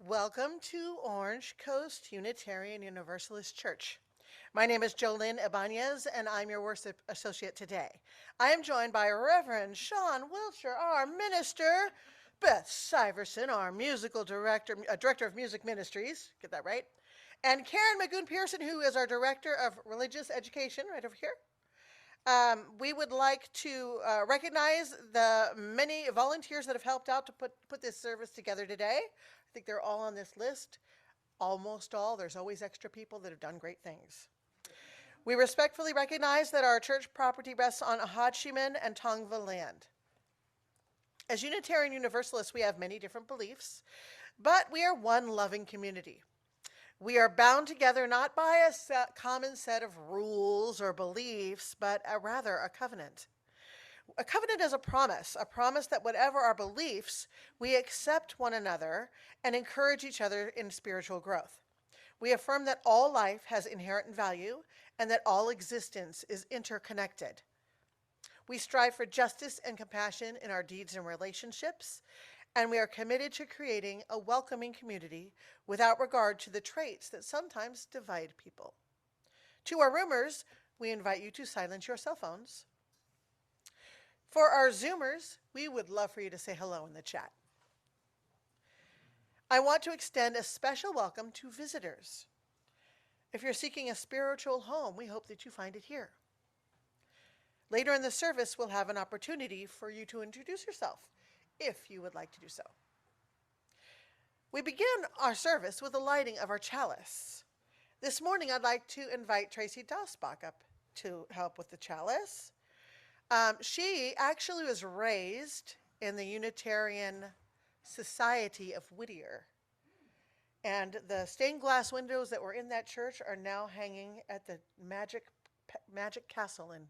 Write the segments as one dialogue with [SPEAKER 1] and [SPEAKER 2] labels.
[SPEAKER 1] Welcome to Orange Coast Unitarian Universalist Church. My name is Jolynn Ibanez, and I'm your worship associate today. I am joined by Reverend Sian Wiltshire, our minister, Beth Syverson, our musical director, director of music ministries, get that right, and Karen Magoon Pearson, who is our director of religious education, right over here. We would like to recognize the many volunteers that have helped out to put this service together today. I think they're all on this list. Almost all. There's always extra people that have done great things. We respectfully recognize that our church property rests on Hachiman and Tongva land. As Unitarian Universalists, we have many different beliefs, but we are one loving community. We are bound together not by a common set of rules or beliefs, but rather a covenant. A covenant is a promise that whatever our beliefs, we accept one another and encourage each other in spiritual growth. We affirm that all life has inherent value and that all existence is interconnected. We strive for justice and compassion in our deeds and relationships, and we are committed to creating a welcoming community without regard to the traits that sometimes divide people. To our roomers, we invite you to silence your cell phones. For our Zoomers, we would love for you to say hello in the chat. I want to extend a special welcome to visitors. If you're seeking a spiritual home, we hope that you find it here. Later in the service, we'll have an opportunity for you to introduce yourself, if you would like to do so. We begin our service with the lighting of our chalice. This morning, I'd like to invite Tracy Dasbach up to help with the chalice. She actually was raised in the Unitarian Society of Whittier. And the stained glass windows that were in that church are now hanging at the Magic Castle in. Isn't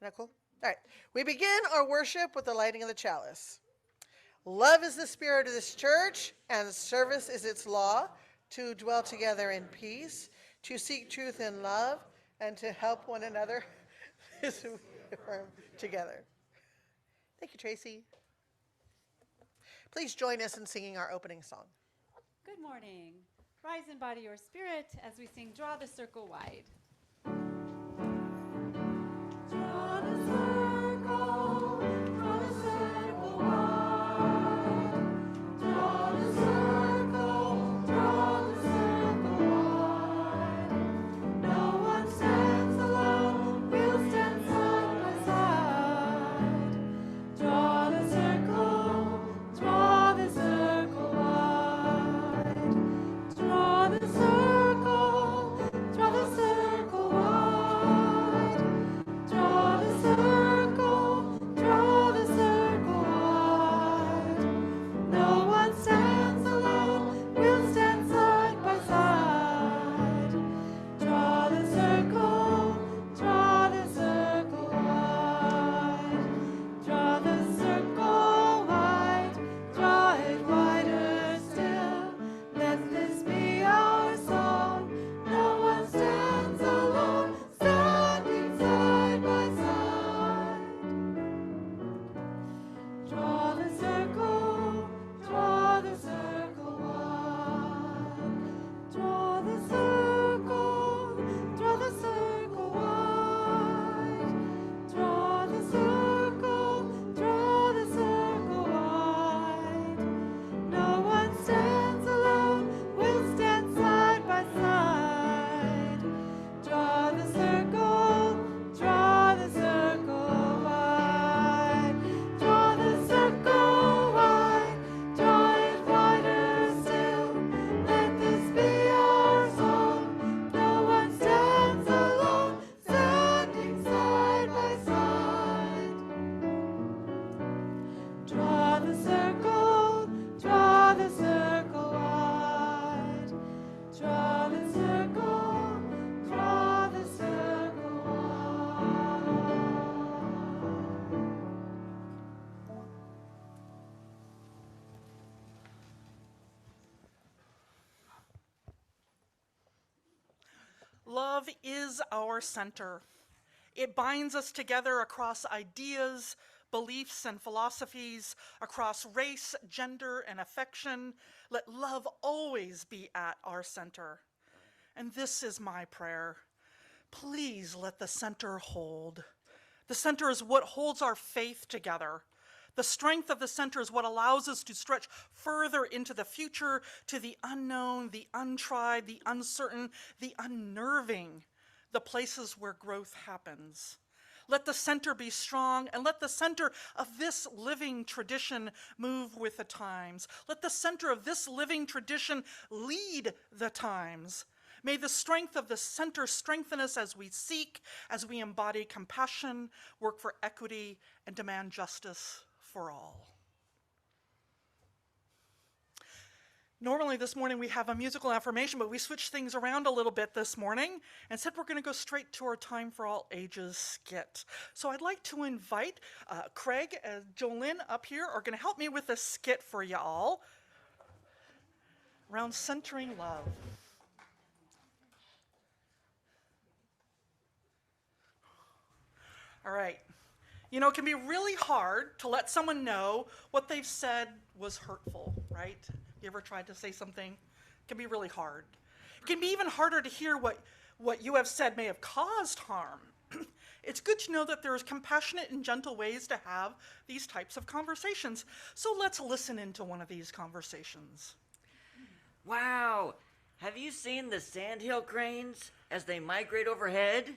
[SPEAKER 1] that cool? All right. We begin our worship with the lighting of the chalice. Love is the spirit of this church, and service is its law, to dwell together in peace, to seek truth in love, and to help one another as we affirm together. Thank you, Tracy. Please join us in singing our opening song.
[SPEAKER 2] Good morning. Rise and body your spirit as we sing Draw the Circle Wide. Draw the circle wide. Draw the circle wide. No one stands alone, we'll stand side by side. Draw the circle wide. Draw the circle wide. Draw the circle wide. No one stands alone, we'll stand side by side. Draw the circle wide. Draw the circle wide, draw it wider still. Let this be our song. No one stands alone, standing side by side. Draw the circle wide. Draw the circle wide. Draw the circle wide. No one stands alone, we'll stand side by side. Draw the circle wide. Draw the circle wide, draw it wider still. Let this be our song. No one stands alone, standing side by side. Draw the circle wide. Draw the circle wide.
[SPEAKER 3] Love is our center. It binds us together across ideas, beliefs and philosophies, across race, gender, and affection. Let love always be at our center. And this is my prayer. Please let the center hold. The center is what holds our faith together. The strength of the center is what allows us to stretch further into the future, to the unknown, the untried, the uncertain, the unnerving, the places where growth happens. Let the center be strong, and let the center of this living tradition move with the times. Let the center of this living tradition lead the times. May the strength of the center strengthen us as we seek, as we embody compassion, work for equity, and demand justice for all. Normally this morning we have a musical affirmation, but we switched things around a little bit this morning and said we're going to go straight to our Time for All Ages skit. So I'd like to invite Craig and Jolynn up here are going to help me with a skit for y'all around centering love. All right. You know, it can be really hard to let someone know what they've said was hurtful, right? You ever tried to say something? It can be really hard. It can be even harder to hear what you have said may have caused harm. It's good to know that there is compassionate and gentle ways to have these types of conversations. So let's listen into one of these conversations.
[SPEAKER 4] Wow! Have you seen the sandhill cranes as they migrate overhead?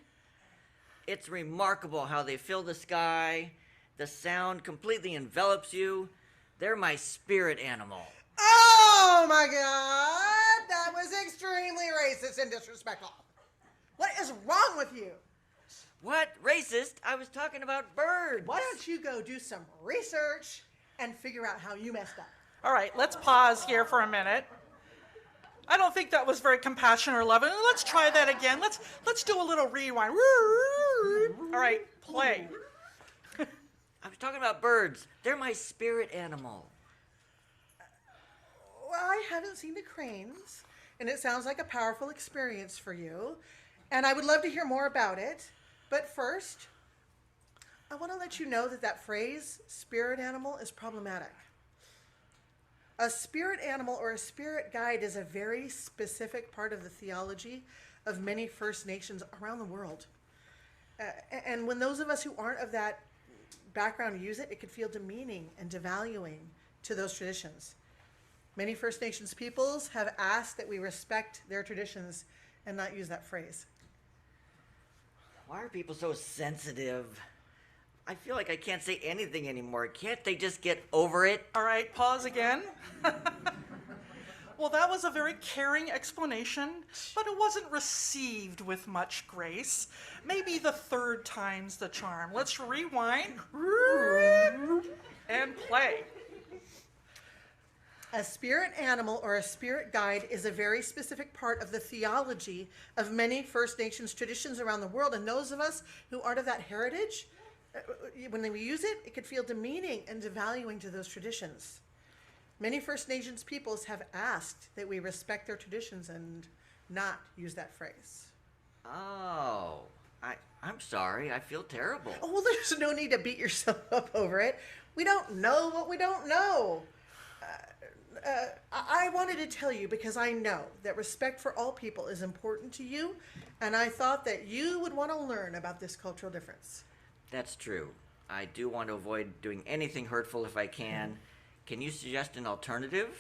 [SPEAKER 4] It's remarkable how they fill the sky. The sound completely envelops you. They're my spirit animal.
[SPEAKER 1] Oh my God! That was extremely racist and disrespectful. What is wrong with you?
[SPEAKER 4] What? Racist? I was talking about birds.
[SPEAKER 1] Why don't you go do some research and figure out how you messed up?
[SPEAKER 3] All right, let's pause here for a minute. I don't think that was very compassionate or loving. Let's try that again. Let's do a little rewind. All right, play.
[SPEAKER 4] I was talking about birds. They're my spirit animal.
[SPEAKER 1] Well, I haven't seen the cranes, and it sounds like a powerful experience for you, and I would love to hear more about it. But first, I want to let you know that phrase, spirit animal, is problematic. A spirit animal or a spirit guide is a very specific part of the theology of many First Nations around the world. And when those of us who aren't of that background use it, it could feel demeaning and devaluing to those traditions. Many First Nations peoples have asked that we respect their traditions and not use that phrase.
[SPEAKER 4] Why are people so sensitive? I feel like I can't say anything anymore. Can't they just get over it?
[SPEAKER 3] All right, pause again. Well, that was a very caring explanation, but it wasn't received with much grace. Maybe the third time's the charm. Let's rewind and play.
[SPEAKER 1] A spirit animal or a spirit guide is a very specific part of the theology of many First Nations traditions around the world, and those of us who aren't of that heritage, when we use it, it could feel demeaning and devaluing to those traditions. Many First Nations peoples have asked that we respect their traditions and not use that phrase.
[SPEAKER 4] Oh, I'm sorry. I feel terrible.
[SPEAKER 1] Oh, well, there's no need to beat yourself up over it. We don't know what we don't know. I wanted to tell you because I know that respect for all people is important to you, and I thought that you would want to learn about this cultural difference.
[SPEAKER 4] That's true. I do want to avoid doing anything hurtful if I can. Can you suggest an alternative?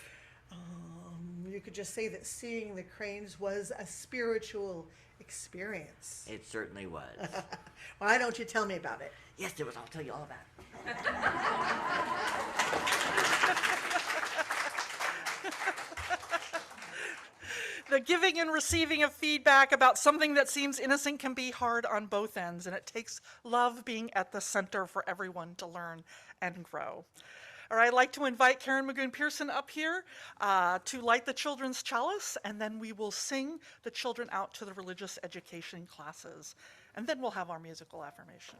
[SPEAKER 1] You could just say that seeing the cranes was a spiritual experience.
[SPEAKER 4] It certainly was.
[SPEAKER 1] Why don't you tell me about it?
[SPEAKER 4] Yes, it was. I'll tell you all about it.
[SPEAKER 3] The giving and receiving of feedback about something that seems innocent can be hard on both ends, and it takes love being at the center for everyone to learn and grow. All right, I'd like to invite Karen Magoon-Pearson up here to light the children's chalice, and then we will sing the children out to the religious education classes. And then we'll have our musical affirmation.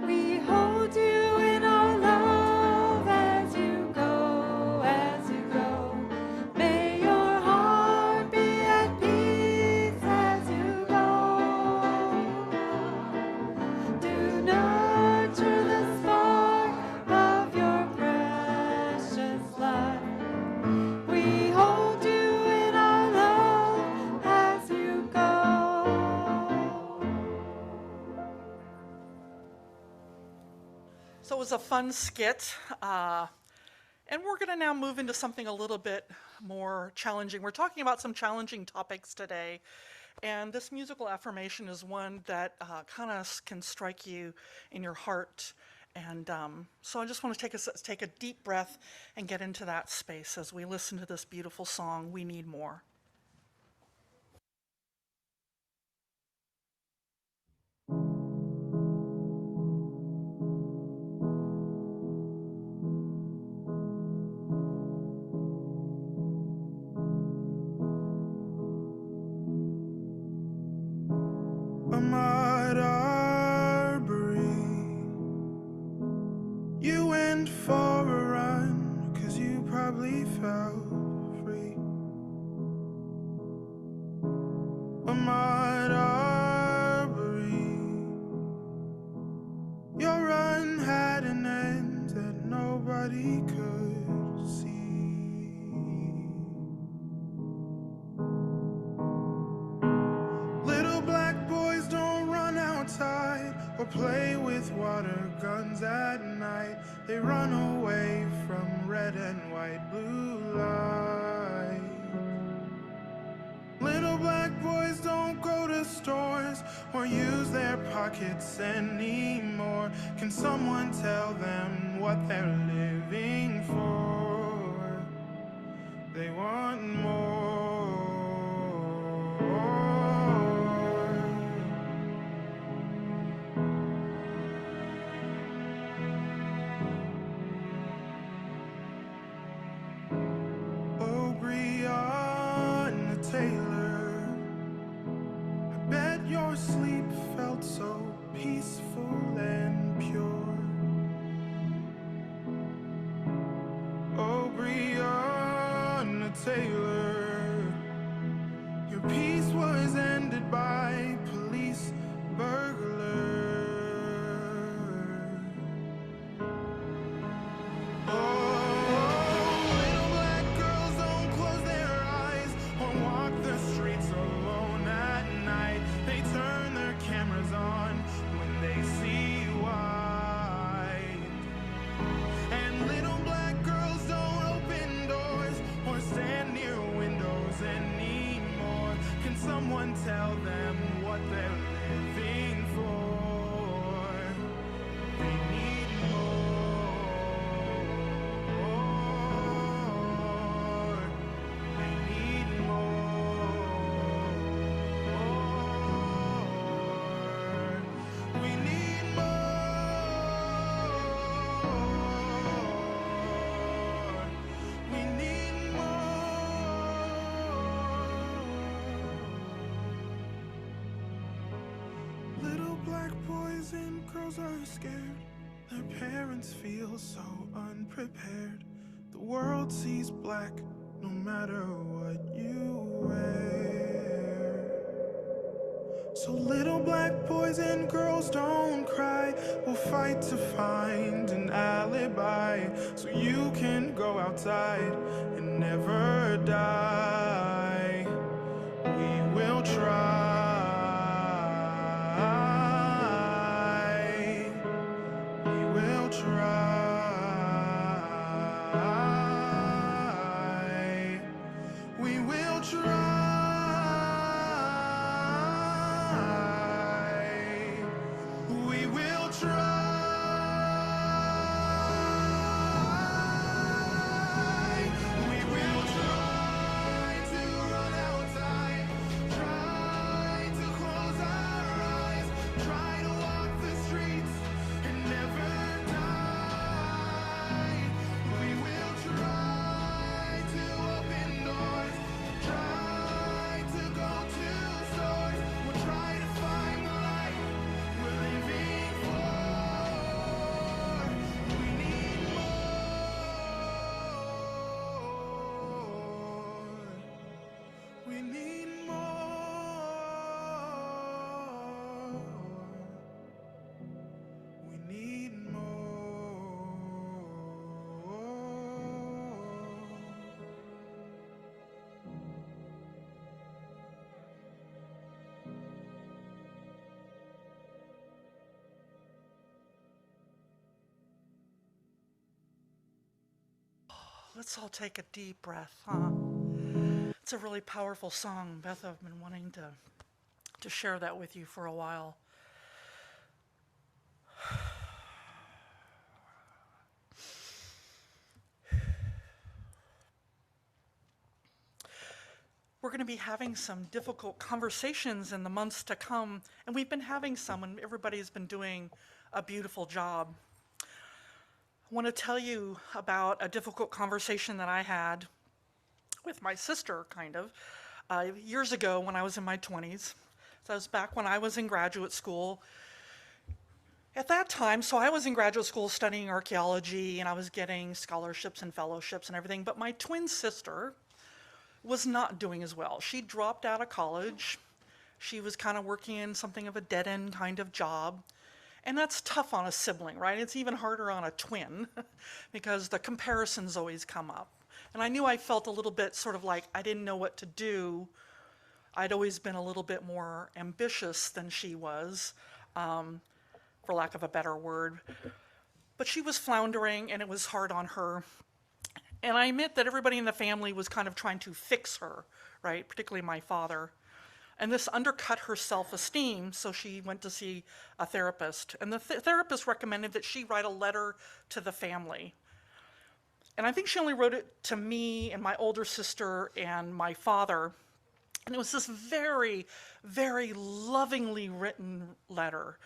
[SPEAKER 2] We hold you in our love as you go, as you go. May your heart be at peace.
[SPEAKER 3] fun skit. And we're going to now move into something a little bit more challenging. We're talking about some challenging topics today. And this musical affirmation is one that kind of can strike you in your heart. And so I just want to take a deep breath and get into that space as we listen to this beautiful song, We Need More.
[SPEAKER 5] Ahmad Arbery, you went for a run, 'cause you probably felt free. Ahmad Arbery, your run had an end that nobody could see. Little black boys don't run outside or play with water guns at night. They run away from red and white, blue light. Little black boys don't go to stores or use their pockets anymore. Can someone tell them what they're living for? They want more. Oh, Breonna Taylor, I bet your sleep felt so peaceful and pure. Oh, Breonna Taylor, your peace was ended by police burglars. Oh, little black girls don't close their eyes or walk the streets alone at night. They turn their cameras on when they see white. And little black girls don't open doors or stand near windows anymore. Can someone tell them what they're living for? They need more. They need more. We need more. We need more. Little black boys and girls are scared. Their parents feel so unprepared. The world sees black no matter what you wear. So little black boys and girls don't cry. We'll fight to find an alibi so you can go outside and never die. We will try. We will try. We will try. We will try. We will try.
[SPEAKER 3] Let's all take a deep breath, huh? It's a really powerful song. Beth, I've been wanting to share that with you for a while. We're going to be having some difficult conversations in the months to come, and we've been having some, and everybody's been doing a beautiful job. I want to tell you about a difficult conversation that I had with my sister, kind of, years ago when I was in my 20s. So it was back when I was in graduate school. At that time, so I was in graduate school studying archaeology, and I was getting scholarships and fellowships and everything, but my twin sister was not doing as well. She dropped out of college. She was kind of working in something of a dead-end kind of job. And that's tough on a sibling, right? It's even harder on a twin because the comparisons always come up. And I knew I felt a little bit sort of like I didn't know what to do. I'd always been a little bit more ambitious than she was, for lack of a better word. But she was floundering, and it was hard on her. And I admit that everybody in the family was kind of trying to fix her, right? Particularly my father. And this undercut her self-esteem, so she went to see a therapist. And the therapist recommended that she write a letter to the family. And I think she only wrote it to me and my older sister and my father. And it was this very, very lovingly written letter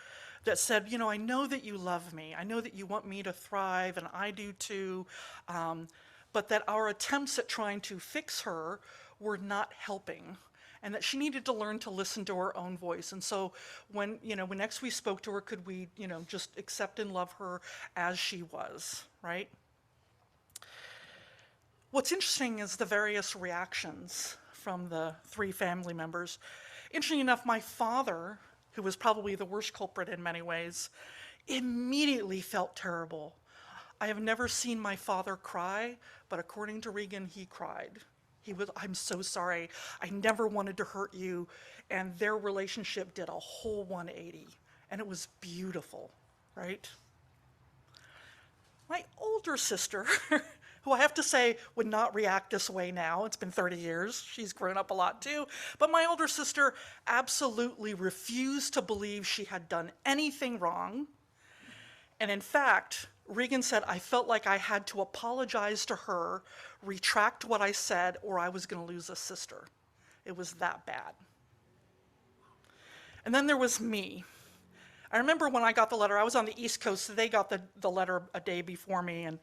[SPEAKER 3] that said, you know, I know that you love me. I know that you want me to thrive, and I do too. But that our attempts at trying to fix her were not helping, and that she needed to learn to listen to her own voice. And so when next we spoke to her, could we, just accept and love her as she was, right? What's interesting is the various reactions from the three family members. Interesting enough, my father, who was probably the worst culprit in many ways, immediately felt terrible. I have never seen my father cry, but according to Regan, he cried. I'm so sorry. I never wanted to hurt you. And their relationship did a whole 180. And it was beautiful, right? My older sister, who I have to say would not react this way now. It's been 30 years. She's grown up a lot too. But my older sister absolutely refused to believe she had done anything wrong. And in fact, Regan said, I felt like I had to apologize to her, retract what I said, or I was going to lose a sister. It was that bad. And then there was me. I remember when I got the letter, I was on the East Coast, so they got the letter a day before me, and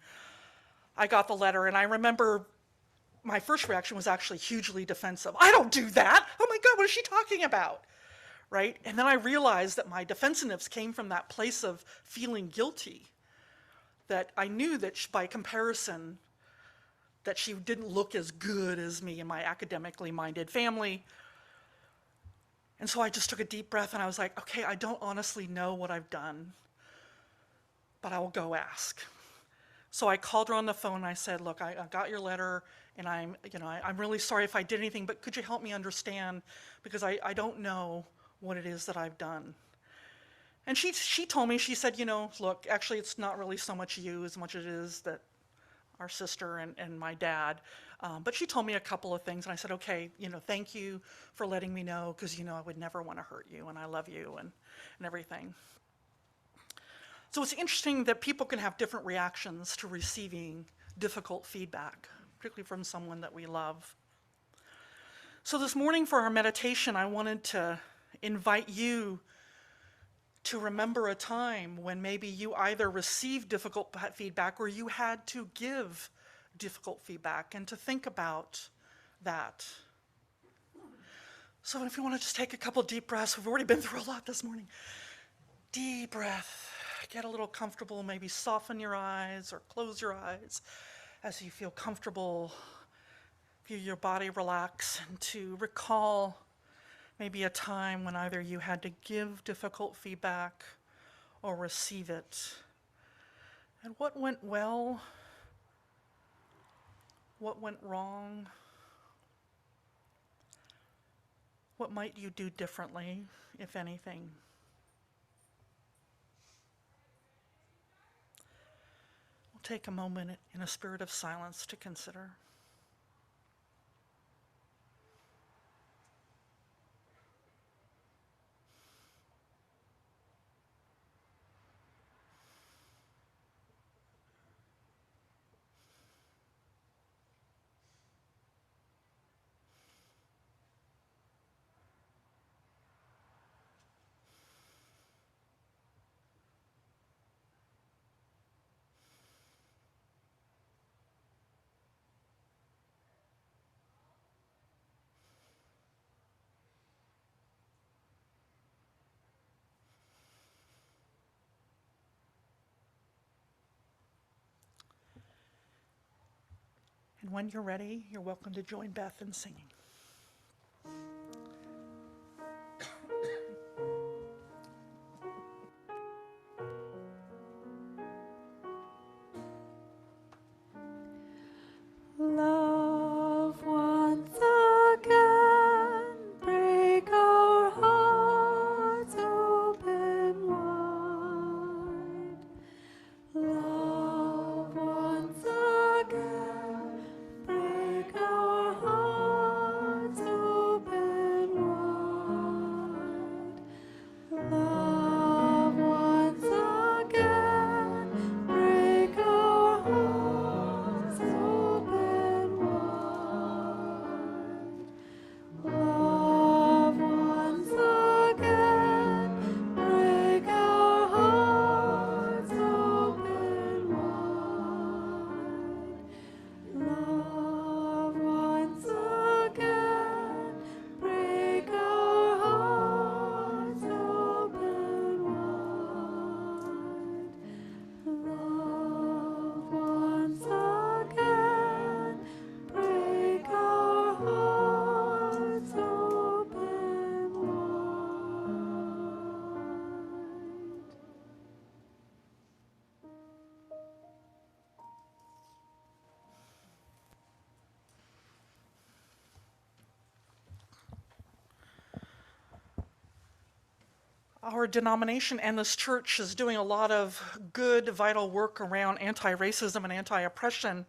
[SPEAKER 3] I got the letter, and I remember my first reaction was actually hugely defensive. I don't do that! Oh my God, what is she talking about? Right? And then I realized that my defensiveness came from that place of feeling guilty, that I knew that by comparison, that she didn't look as good as me and my academically minded family. And so I just took a deep breath and I was like, okay, I don't honestly know what I've done, but I will go ask. So I called her on the phone and I said, look, I got your letter, and I'm really sorry if I did anything, but could you help me understand? Because I don't know what it is that I've done. And she told me, she said, look, actually it's not really so much you as much as it is that our sister and my dad. But she told me a couple of things, and I said, okay, thank you for letting me know, because I would never want to hurt you, and I love you and everything. So it's interesting that people can have different reactions to receiving difficult feedback, particularly from someone that we love. So this morning for our meditation, I wanted to invite you to remember a time when maybe you either received difficult feedback or you had to give difficult feedback, and to think about that. So if you want to just take a couple deep breaths, we've already been through a lot this morning. Deep breath. Get a little comfortable, maybe soften your eyes or close your eyes as you feel comfortable. Feel your body relax, and to recall maybe a time when either you had to give difficult feedback or receive it. And what went well? What went wrong? What might you do differently, if anything? take a moment in a spirit of silence to consider. And when you're ready, you're welcome to join Beth in singing.
[SPEAKER 2] Love once again, break our hearts open wide. Love once again, break our hearts open wide. Love once again, break our hearts open wide. Love once again, break our hearts open wide. Love once again, break our hearts open wide. Love once again, break our hearts open wide.
[SPEAKER 3] Our denomination and this church is doing a lot of good, vital work around anti-racism and anti-oppression.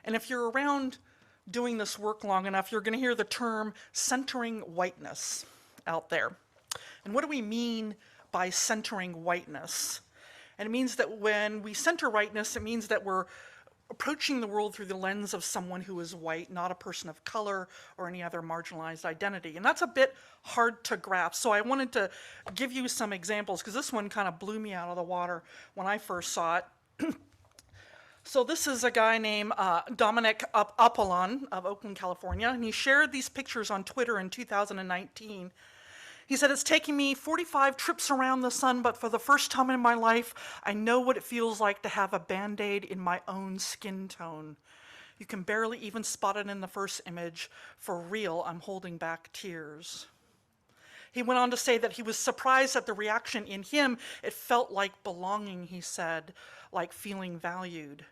[SPEAKER 3] And if you're around doing this work long enough, you're going to hear the term centering whiteness out there. And what do we mean by centering whiteness? And it means that when we center whiteness, it means that we're approaching the world through the lens of someone who is white, not a person of color or any other marginalized identity. And that's a bit hard to grasp. So I wanted to give you some examples, because this one kind of blew me out of the water when I first saw it. So this is a guy named Dominic Apollon of Oakland, California, and he shared these pictures on Twitter in 2019. He said, "It's taken me 45 trips around the sun, but for the first time in my life, I know what it feels like to have a Band-Aid in my own skin tone. You can barely even spot it in the first image. For real, I'm holding back tears." He went on to say that he was surprised at the reaction in him. It felt like belonging, he said, like feeling valued.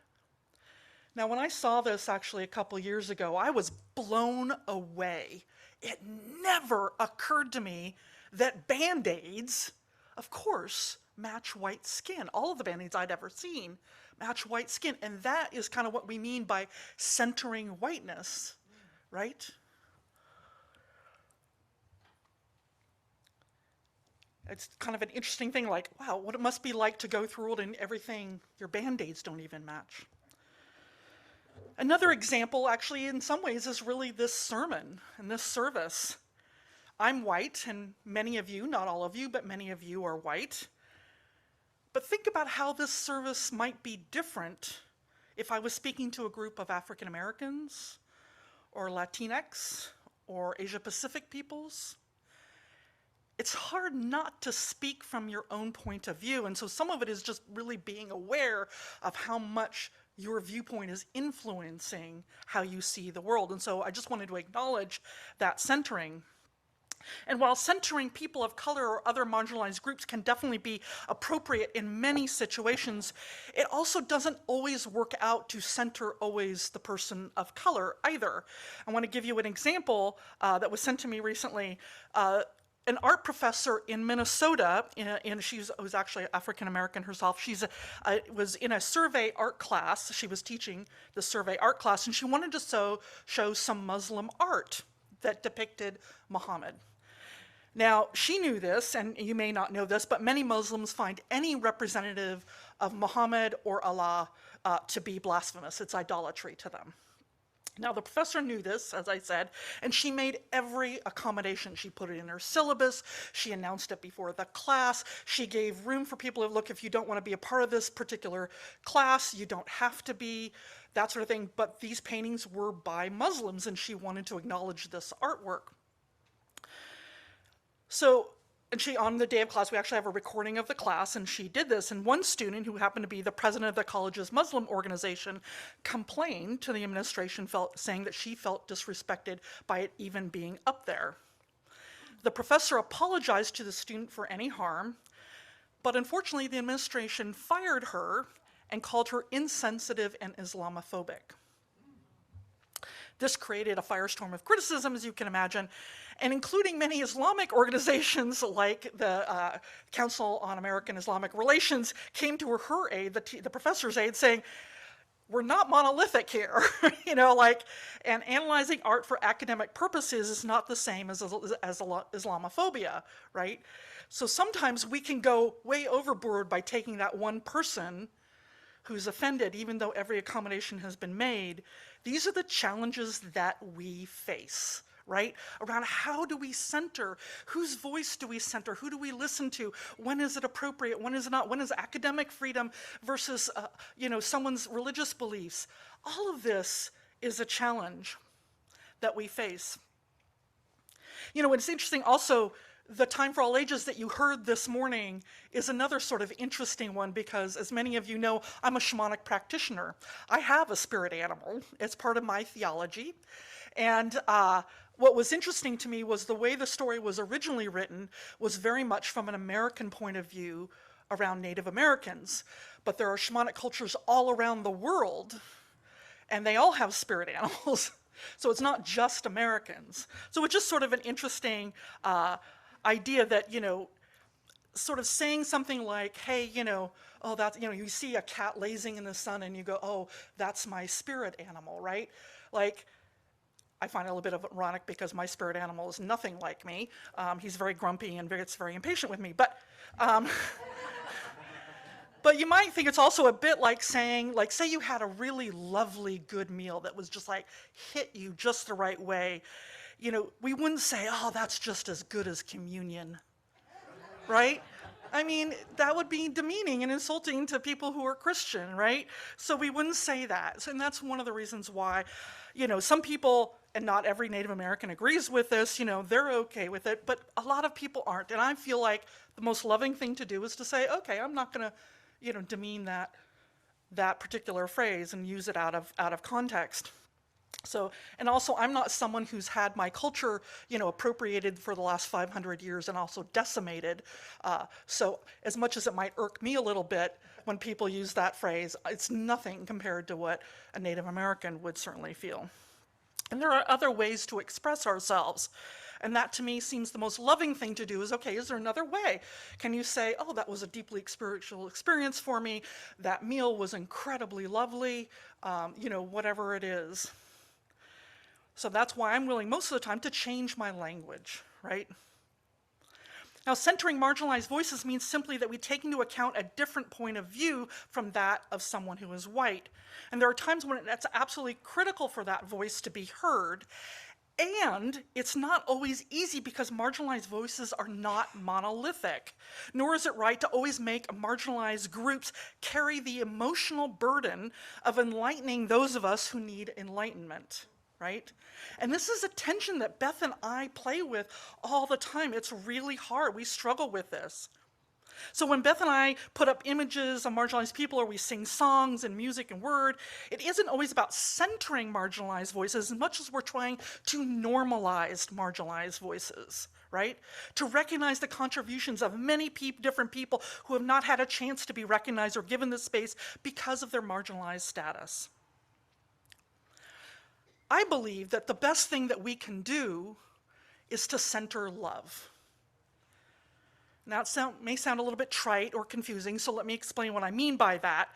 [SPEAKER 3] Now, when I saw this actually a couple years ago, I was blown away. It never occurred to me that Band-Aids, of course, match white skin. All of the Band-Aids I'd ever seen match white skin. And that is kind of what we mean by centering whiteness, right? It's kind of an interesting thing, like, wow, what it must be like to go through it and everything, your Band-Aids don't even match. Another example, actually, in some ways, is really this sermon and this service. I'm white, and many of you, not all of you, but many of you are white. But think about how this service might be different if I was speaking to a group of African Americans, or Latinx, or Asia Pacific peoples. It's hard not to speak from your own point of view, and so some of it is just really being aware of how much your viewpoint is influencing how you see the world. And so I just wanted to acknowledge that centering. And while centering people of color or other marginalized groups can definitely be appropriate in many situations, it also doesn't always work out to center always the person of color either. I want to give you an example that was sent to me recently. an art professor in Minnesota, and she was actually African American herself. She's was in a survey art class. She was teaching the survey art class, and she wanted to show some Muslim art that depicted Muhammad. Now, she knew this, and you may not know this, but many Muslims find any representative of Muhammad or Allah to be blasphemous. It's idolatry to them. Now, the professor knew this, as I said, and she made every accommodation. She put it in her syllabus. She announced it before the class. She gave room for people to look, if you don't want to be a part of this particular class, you don't have to be, that sort of thing. But these paintings were by Muslims, and she wanted to acknowledge this artwork. So, and on the day of class, we actually have a recording of the class, and she did this. And one student, who happened to be the president of the college's Muslim organization, complained to the administration, saying that she felt disrespected by it even being up there. The professor apologized to the student for any harm, but unfortunately, the administration fired her and called her insensitive and Islamophobic. This created a firestorm of criticism, as you can imagine, and including many Islamic organizations like the Council on American Islamic Relations came to her aid, the professor's aid, saying, we're not monolithic here, and analyzing art for academic purposes is not the same as Islamophobia, right? So sometimes we can go way overboard by taking that one person who's offended, even though every accommodation has been made. These are the challenges that we face, right? Around how do we center? Whose voice do we center? Who do we listen to? When is it appropriate? When is it not? When is academic freedom versus, someone's religious beliefs? All of this is a challenge that we face. It's interesting also, the Time for All Ages that you heard this morning is another sort of interesting one because, as many of you know, I'm a shamanic practitioner. I have a spirit animal. It's part of my theology. And what was interesting to me was the way the story was originally written was very much from an American point of view around Native Americans. But there are shamanic cultures all around the world, and they all have spirit animals. So it's not just Americans. So it's just sort of an interesting idea that, sort of saying something like, hey, oh, that's, you see a cat lazing in the sun and you go, oh, that's my spirit animal, right? Like, I find it a little bit of ironic because my spirit animal is nothing like me. He's very grumpy and gets very impatient with me. But you might think it's also a bit like saying, say you had a really lovely, good meal that was just hit you just the right way. We wouldn't say, oh, that's just as good as communion, right? I mean, that would be demeaning and insulting to people who are Christian, right? So we wouldn't say that. And that's one of the reasons why, some people, and not every Native American agrees with this, they're okay with it, but a lot of people aren't. And I feel like the most loving thing to do is to say, okay, I'm not going to, demean that particular phrase and use it out of context. So, and also, I'm not someone who's had my culture, appropriated for the last 500 years and also decimated. So as much as it might irk me a little bit when people use that phrase, it's nothing compared to what a Native American would certainly feel. And there are other ways to express ourselves. And that, to me, seems the most loving thing to do is, okay, is there another way? Can you say, oh, that was a deeply spiritual experience for me. That meal was incredibly lovely, whatever it is. So that's why I'm willing most of the time to change my language, right? Now, centering marginalized voices means simply that we take into account a different point of view from that of someone who is white. And there are times when it's absolutely critical for that voice to be heard. And it's not always easy because marginalized voices are not monolithic. Nor is it right to always make marginalized groups carry the emotional burden of enlightening those of us who need enlightenment. Right? And this is a tension that Beth and I play with all the time. It's really hard. We struggle with this. So when Beth and I put up images of marginalized people or we sing songs and music and word, it isn't always about centering marginalized voices as much as we're trying to normalize marginalized voices, right? To recognize the contributions of many different people who have not had a chance to be recognized or given this space because of their marginalized status. I believe that the best thing that we can do is to center love. Now, may sound a little bit trite or confusing, so let me explain what I mean by that.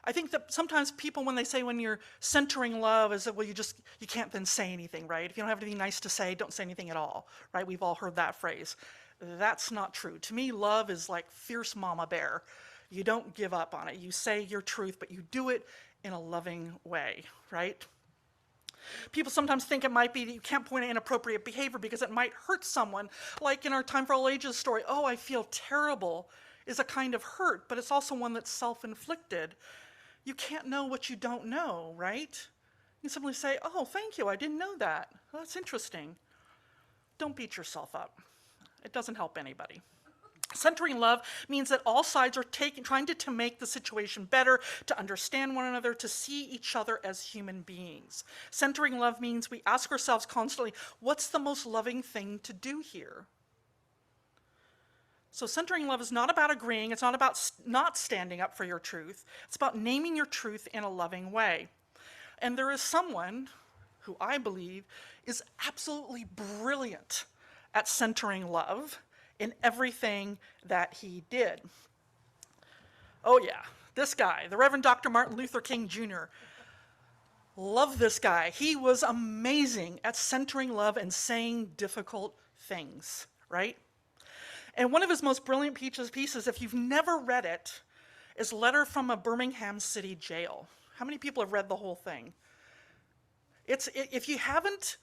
[SPEAKER 3] I think that sometimes people, when they say when you're centering love, is that, well, you can't then say anything, right? If you don't have anything nice to say, don't say anything at all, right? We've all heard that phrase. That's not true. To me, love is like fierce mama bear. You don't give up on it. You say your truth, but you do it in a loving way, right? People sometimes think it might be that you can't point at inappropriate behavior because it might hurt someone. Like in our Time for All Ages story, oh, I feel terrible is a kind of hurt, but it's also one that's self-inflicted. You can't know what you don't know, right? You simply say, oh, thank you, I didn't know that. Well, that's interesting. Don't beat yourself up. It doesn't help anybody. Centering love means that all sides are trying to make the situation better, to understand one another, to see each other as human beings. Centering love means we ask ourselves constantly, what's the most loving thing to do here? So centering love is not about agreeing, it's not about not standing up for your truth, it's about naming your truth in a loving way. And there is someone who I believe is absolutely brilliant at centering love in everything that he did. Oh yeah, this guy, the Reverend Dr. Martin Luther King Jr. Love this guy. He was amazing at centering love and saying difficult things, right? And one of his most brilliant pieces, if you've never read it, is Letter from a Birmingham City Jail. How many people have read the whole thing? If you haven't,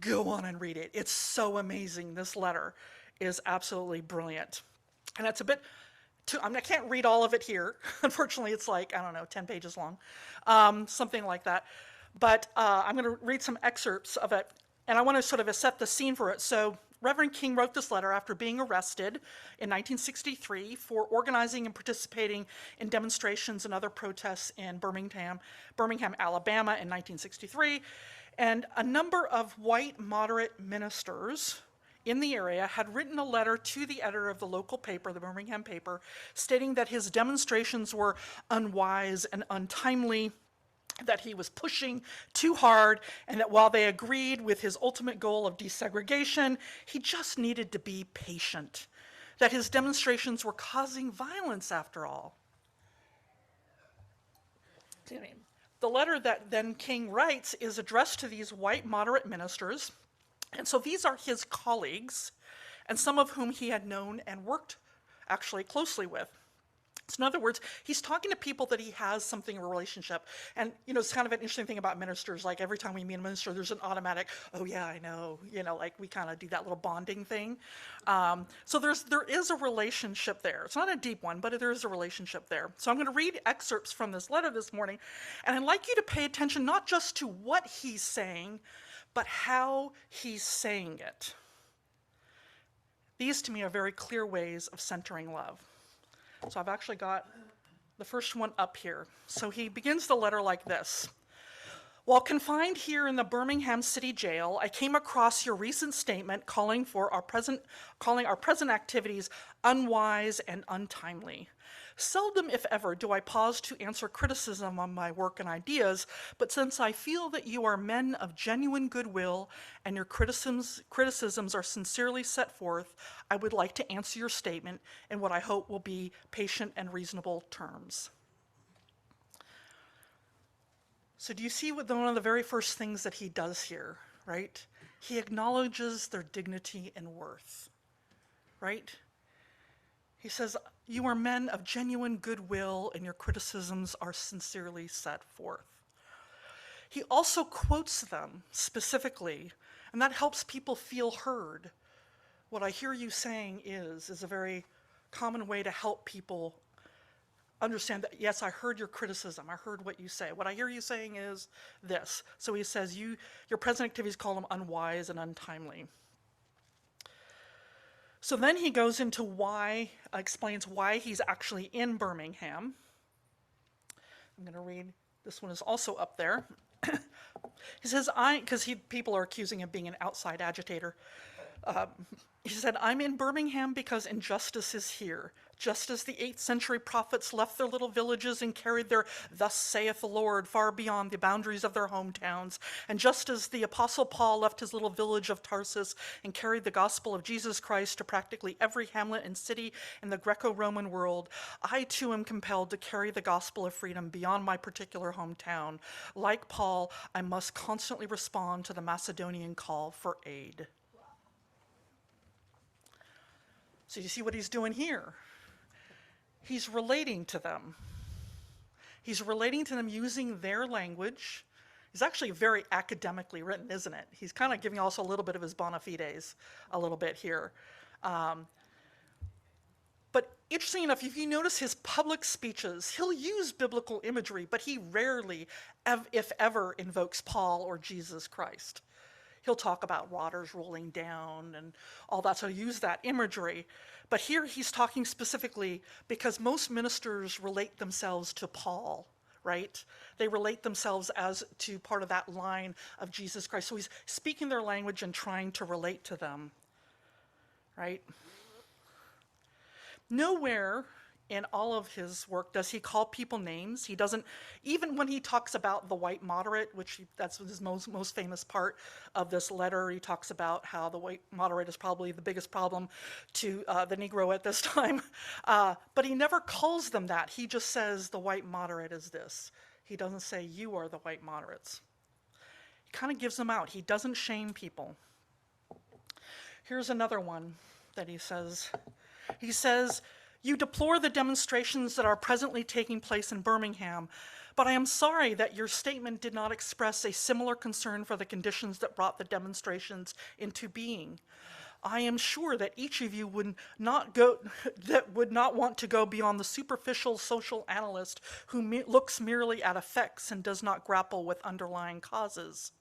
[SPEAKER 3] go on and read it. It's so amazing. This letter is absolutely brilliant. And it's a bit, I can't read all of it here. Unfortunately, it's like, 10 pages long, something like that. But I'm going to read some excerpts of it, and I want to sort of set the scene for it. So Reverend King wrote this letter after being arrested in 1963 for organizing and participating in demonstrations and other protests in Birmingham, Alabama in 1963. And a number of white moderate ministers in the area had written a letter to the editor of the local paper, the Birmingham paper, stating that his demonstrations were unwise and untimely, that he was pushing too hard, and that while they agreed with his ultimate goal of desegregation, he just needed to be patient, that his demonstrations were causing violence after all. The letter that then King writes is addressed to these white moderate ministers, and so these are his colleagues, and some of whom he had known and worked actually closely with. So in other words, he's talking to people that he has something of a relationship. And, it's kind of an interesting thing about ministers. Like, every time we meet a minister, there's an automatic, oh, yeah, I know. Like, we kind of do that little bonding thing. So there is a relationship there. It's not a deep one, but there is a relationship there. So I'm going to read excerpts from this letter this morning. And I'd like you to pay attention not just to what he's saying, but how he's saying it. These, to me, are very clear ways of centering love. So I've actually got the first one up here. So he begins the letter like this. While confined here in the Birmingham City Jail, I came across your recent statement calling our present activities unwise and untimely. Seldom, if ever, do I pause to answer criticism on my work and ideas, but since I feel that you are men of genuine goodwill and your criticisms are sincerely set forth, I would like to answer your statement in what I hope will be patient and reasonable terms. So do you see one of the very first things that he does here, right? He acknowledges their dignity and worth, right? He says, you are men of genuine goodwill and your criticisms are sincerely set forth. He also quotes them specifically, and that helps people feel heard. What I hear you saying is a very common way to help people understand that, yes, I heard your criticism, I heard what you say. What I hear you saying is this. So he says, your present activities call them unwise and untimely. So then he goes into explains why he's actually in Birmingham. I'm going to read, this one is also up there. He says, because people are accusing him of being an outside agitator. He said, I'm in Birmingham because injustice is here. Just as the 8th century prophets left their little villages and carried their "Thus saith the Lord" far beyond the boundaries of their hometowns, and just as the Apostle Paul left his little village of Tarsus and carried the gospel of Jesus Christ to practically every hamlet and city in the Greco-Roman world, I too am compelled to carry the gospel of freedom beyond my particular hometown. Like Paul, I must constantly respond to the Macedonian call for aid. So you see what he's doing here? He's relating to them. He's relating to them using their language. It's actually very academically written, isn't it? He's kind of giving also a little bit of his bona fides a little bit here. But interesting enough, if you notice his public speeches, he'll use biblical imagery, but he rarely, if ever, invokes Paul or Jesus Christ. He'll talk about waters rolling down and all that, so he'll use that imagery. But here he's talking specifically because most ministers relate themselves to Paul, right? They relate themselves as to part of that line of Jesus Christ. So he's speaking their language and trying to relate to them, right? Nowhere in all of his work does he call people names. He doesn't, even when he talks about the white moderate, that's his most famous part of this letter. He talks about how the white moderate is probably the biggest problem to the Negro at this time. But he never calls them that. He just says the white moderate is this. He doesn't say you are the white moderates. He kind of gives them out. He doesn't shame people. Here's another one that he says. He says, "You deplore the demonstrations that are presently taking place in Birmingham, but I am sorry that your statement did not express a similar concern for the conditions that brought the demonstrations into being. I am sure that each of you would not want to go beyond the superficial social analyst who looks merely at effects and does not grapple with underlying causes.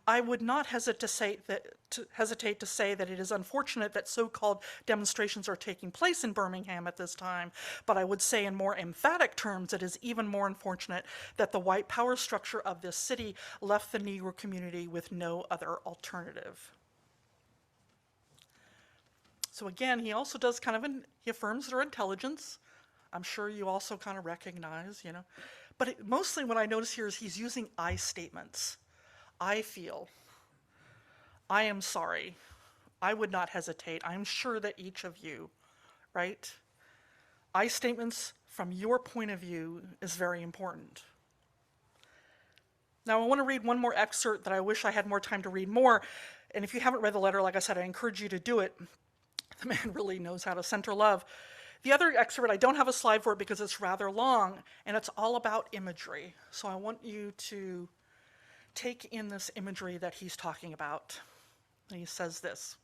[SPEAKER 3] I would not hesitate to say that it is unfortunate that so-called demonstrations are taking place in Birmingham at this time, but I would say in more emphatic terms it is even more unfortunate that the white power structure of this city left the Negro community with no other alternative." So again, he also does he affirms their intelligence. I'm sure you also kind of recognize, But mostly what I notice here is he's using I statements. I feel, I am sorry, I would not hesitate, I'm sure that each of you, right? I statements from your point of view is very important. Now I want to read one more excerpt that I wish I had more time to read more, and if you haven't read the letter, like I said, I encourage you to do it. The man really knows how to center love. The other excerpt, I don't have a slide for it because it's rather long, and it's all about imagery. So I want you to take in this imagery that he's talking about. And he says this: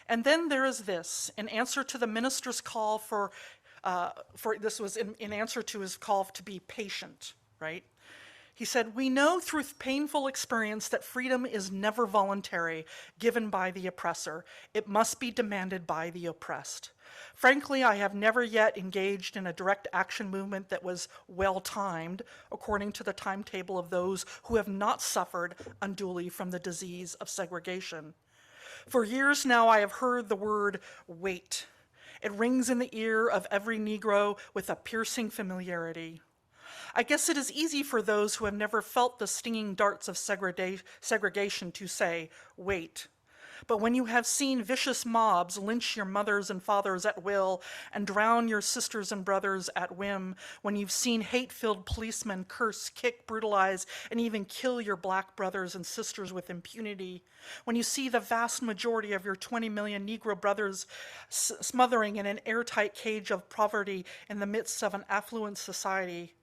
[SPEAKER 3] "And then there is this, in answer to the minister's call for this was in answer to his call to be patient, right? He said, we know through painful experience that freedom is never voluntary, given by the oppressor. It must be demanded by the oppressed. Frankly, I have never yet engaged in a direct action movement that was well-timed, according to the timetable of those who have not suffered unduly from the disease of segregation. For years now, I have heard the word wait. It rings in the ear of every Negro with a piercing familiarity. I guess it is easy for those who have never felt the stinging darts of segregation to say, wait. But when you have seen vicious mobs lynch your mothers and fathers at will and drown your sisters and brothers at whim, when you've seen hate-filled policemen curse, kick, brutalize, and even kill your black brothers and sisters with impunity, when you see the vast majority of your 20 million Negro brothers smothering in an airtight cage of poverty in the midst of an affluent society,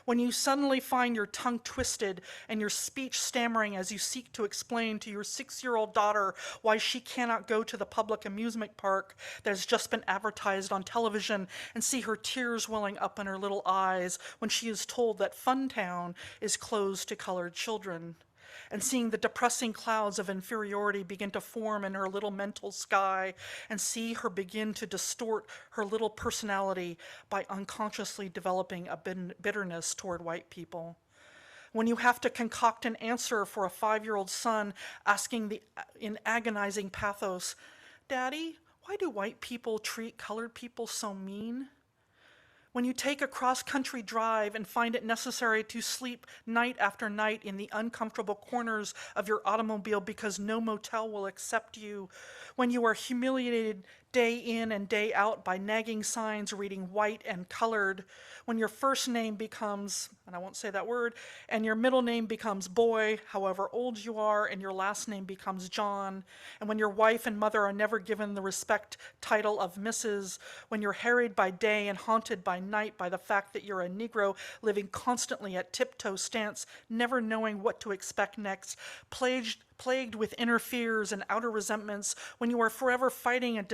[SPEAKER 3] when you suddenly find your tongue twisted and your speech stammering as you seek to explain to your 6-year-old daughter why she cannot go to the public amusement park that has just been advertised on television, and see her tears welling up in her little eyes when she is told that Funtown is closed to colored children, and seeing the depressing clouds of inferiority begin to form in her little mental sky, and see her begin to distort her little personality by unconsciously developing a bitterness toward white people. When you have to concoct an answer for a 5-year-old son asking in agonizing pathos, Daddy, Why do white people treat colored people so mean? When you take a cross-country drive and find it necessary to sleep night after night in the uncomfortable corners of your automobile because no motel will accept you, when you are humiliated day in and day out by nagging signs reading white and colored, when your first name becomes, and I won't say that word, and your middle name becomes Boy, however old you are, and your last name becomes John, and when your wife and mother are never given the respect title of Mrs., when you're harried by day and haunted by night by the fact that you're a Negro living constantly at tiptoe stance, never knowing what to expect next, plagued with inner fears and outer resentments, when you are forever fighting a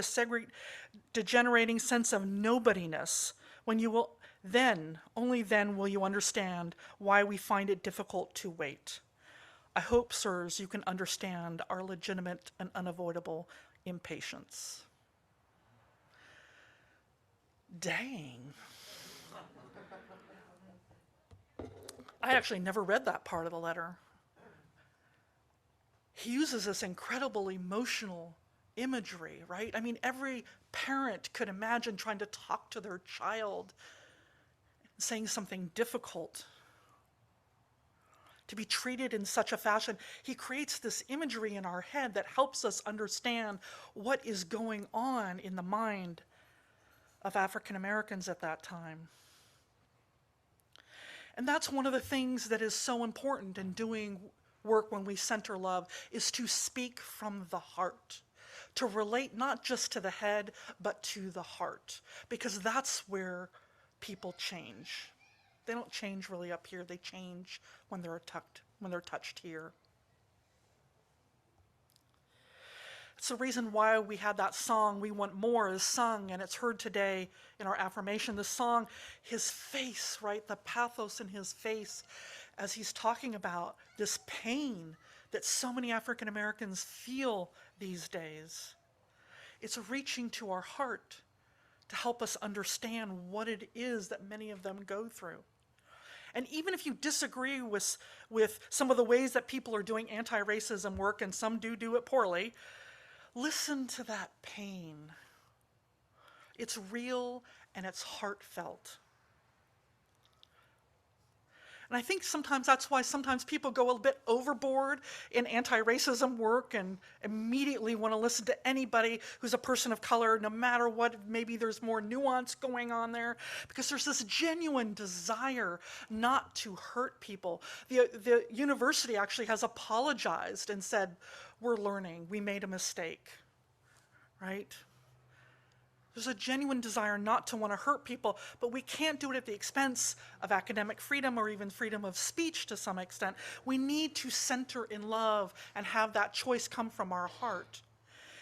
[SPEAKER 3] degenerating sense of nobodiness, when you will then, only then will you understand why we find it difficult to wait. I hope, sirs, you can understand our legitimate and unavoidable impatience. Dang. I actually never read that part of the letter. He uses this incredible emotional imagery, right? I mean, every parent could imagine trying to talk to their child, saying something difficult, to be treated in such a fashion. He creates this imagery in our head that helps us understand what is going on in the mind of African Americans at that time. And that's one of the things that is so important in doing work when we center love, is to speak from the heart, to relate not just to the head, but to the heart, because that's where people change. They don't change really up here, they change when they're touched here. It's the reason why we had that song, We Want More, is sung, and it's heard today in our affirmation. The song, his face, right? The pathos in his face as he's talking about this pain that so many African Americans feel these days. It's reaching to our heart to help us understand what it is that many of them go through. And even if you disagree with some of the ways that people are doing anti-racism work, and some do it poorly, listen to that pain. It's real and it's heartfelt. And I think sometimes that's why sometimes people go a little bit overboard in anti-racism work and immediately want to listen to anybody who's a person of color, no matter what. Maybe there's more nuance going on there, because there's this genuine desire not to hurt people. The university actually has apologized and said, we're learning, we made a mistake, right? There's a genuine desire not to want to hurt people, but we can't do it at the expense of academic freedom or even freedom of speech to some extent. We need to center in love and have that choice come from our heart.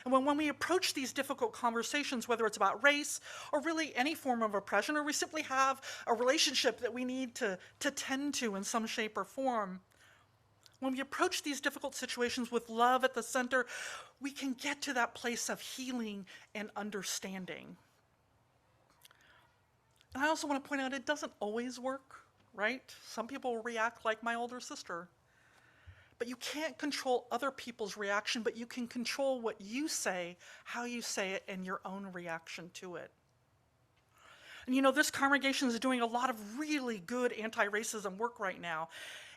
[SPEAKER 3] And when we approach these difficult conversations, whether it's about race or really any form of oppression, or we simply have a relationship that we need to tend to in some shape or form, when we approach these difficult situations with love at the center, we can get to that place of healing and understanding. And I also want to point out, it doesn't always work, right? Some people react like my older sister. But you can't control other people's reaction, but you can control what you say, how you say it, and your own reaction to it. And you know, this congregation is doing a lot of really good anti-racism work right now.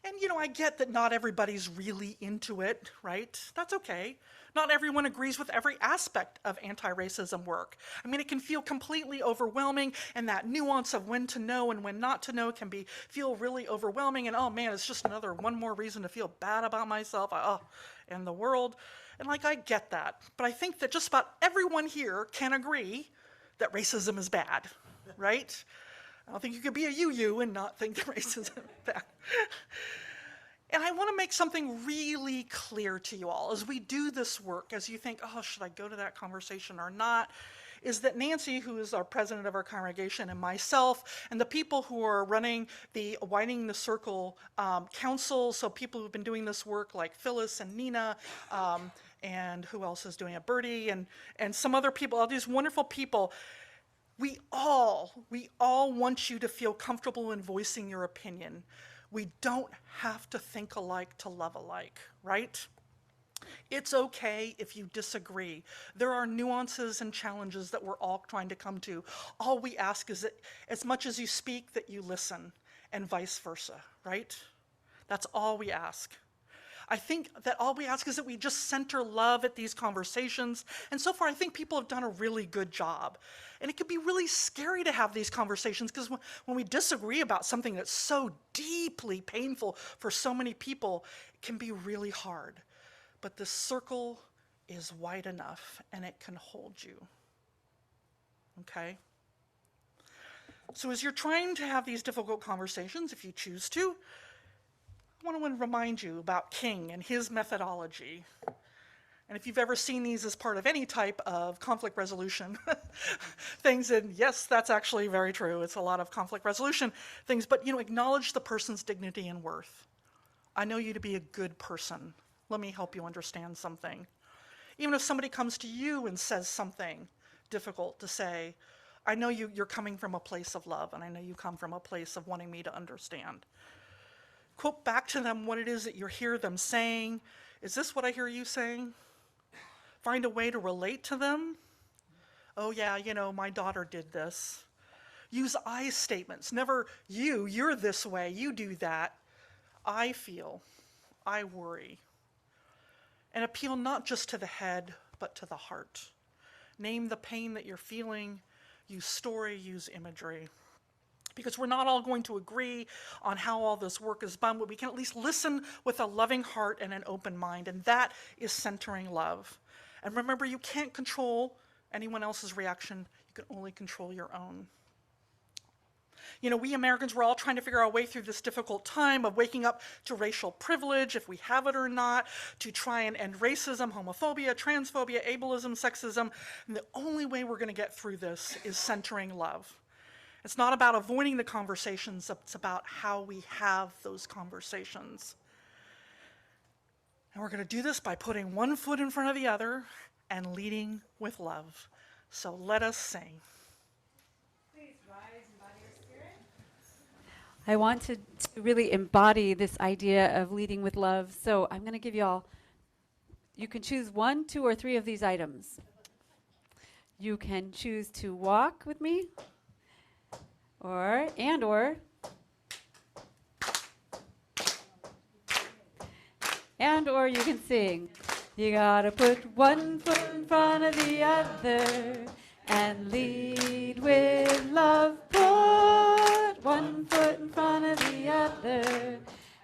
[SPEAKER 3] And you know, I get that not everybody's really into it, right? That's okay. Not everyone agrees with every aspect of anti-racism work. I mean, it can feel completely overwhelming, and that nuance of when to know and when not to know can feel really overwhelming, and oh man, it's just one more reason to feel bad about myself, and the world. And like, I get that. But I think that just about everyone here can agree that racism is bad, right? I don't think you could be a you and not think that racism is bad. And I want to make something really clear to you all as we do this work, as you think, oh, should I go to that conversation or not, is that Nancy, who is our president of our congregation, and myself, and the people who are running the Widening the Circle Council, so people who've been doing this work like Phyllis and Nina, and who else is doing it, Birdie, and some other people, all these wonderful people, we all want you to feel comfortable in voicing your opinion. We don't have to think alike to love alike, right? It's okay if you disagree. There are nuances and challenges that we're all trying to come to. All we ask is that as much as you speak, that you listen, and vice versa, right? That's all we ask. I think that all we ask is that we just center love at these conversations. And so far, I think people have done a really good job. And it can be really scary to have these conversations because when we disagree about something that's so deeply painful for so many people, it can be really hard. But the circle is wide enough and it can hold you. Okay? So as you're trying to have these difficult conversations, if you choose to, I want to remind you about King and his methodology. And if you've ever seen these as part of any type of conflict resolution things, and yes, that's actually very true. It's a lot of conflict resolution things, but acknowledge the person's dignity and worth. I know you to be a good person. Let me help you understand something. Even if somebody comes to you and says something difficult to say, I know you're coming from a place of love, and I know you come from a place of wanting me to understand. Quote back to them what it is that you hear them saying. Is this what I hear you saying? Find a way to relate to them. Oh yeah, my daughter did this. Use I statements. Never you're this way, you do that. I feel, I worry. And appeal not just to the head, but to the heart. Name the pain that you're feeling. Use story, use imagery. Because we're not all going to agree on how all this work is done, but we can at least listen with a loving heart and an open mind, and that is centering love. And remember, you can't control anyone else's reaction. You can only control your own. We Americans, we're all trying to figure our way through this difficult time of waking up to racial privilege, if we have it or not, to try and end racism, homophobia, transphobia, ableism, sexism. And the only way we're going to get through this is centering love. It's not about avoiding the conversations, it's about how we have those conversations. And we're going to do this by putting one foot in front of the other and leading with love. So let us sing.
[SPEAKER 2] Please rise and body your spirit. I want to really embody this idea of leading with love. So I'm going to give you all, you can choose 1, 2, or 3 of these items. You can choose to walk with me, or you can sing. You gotta put one foot in front of the other and lead with love. Put one foot in front of the other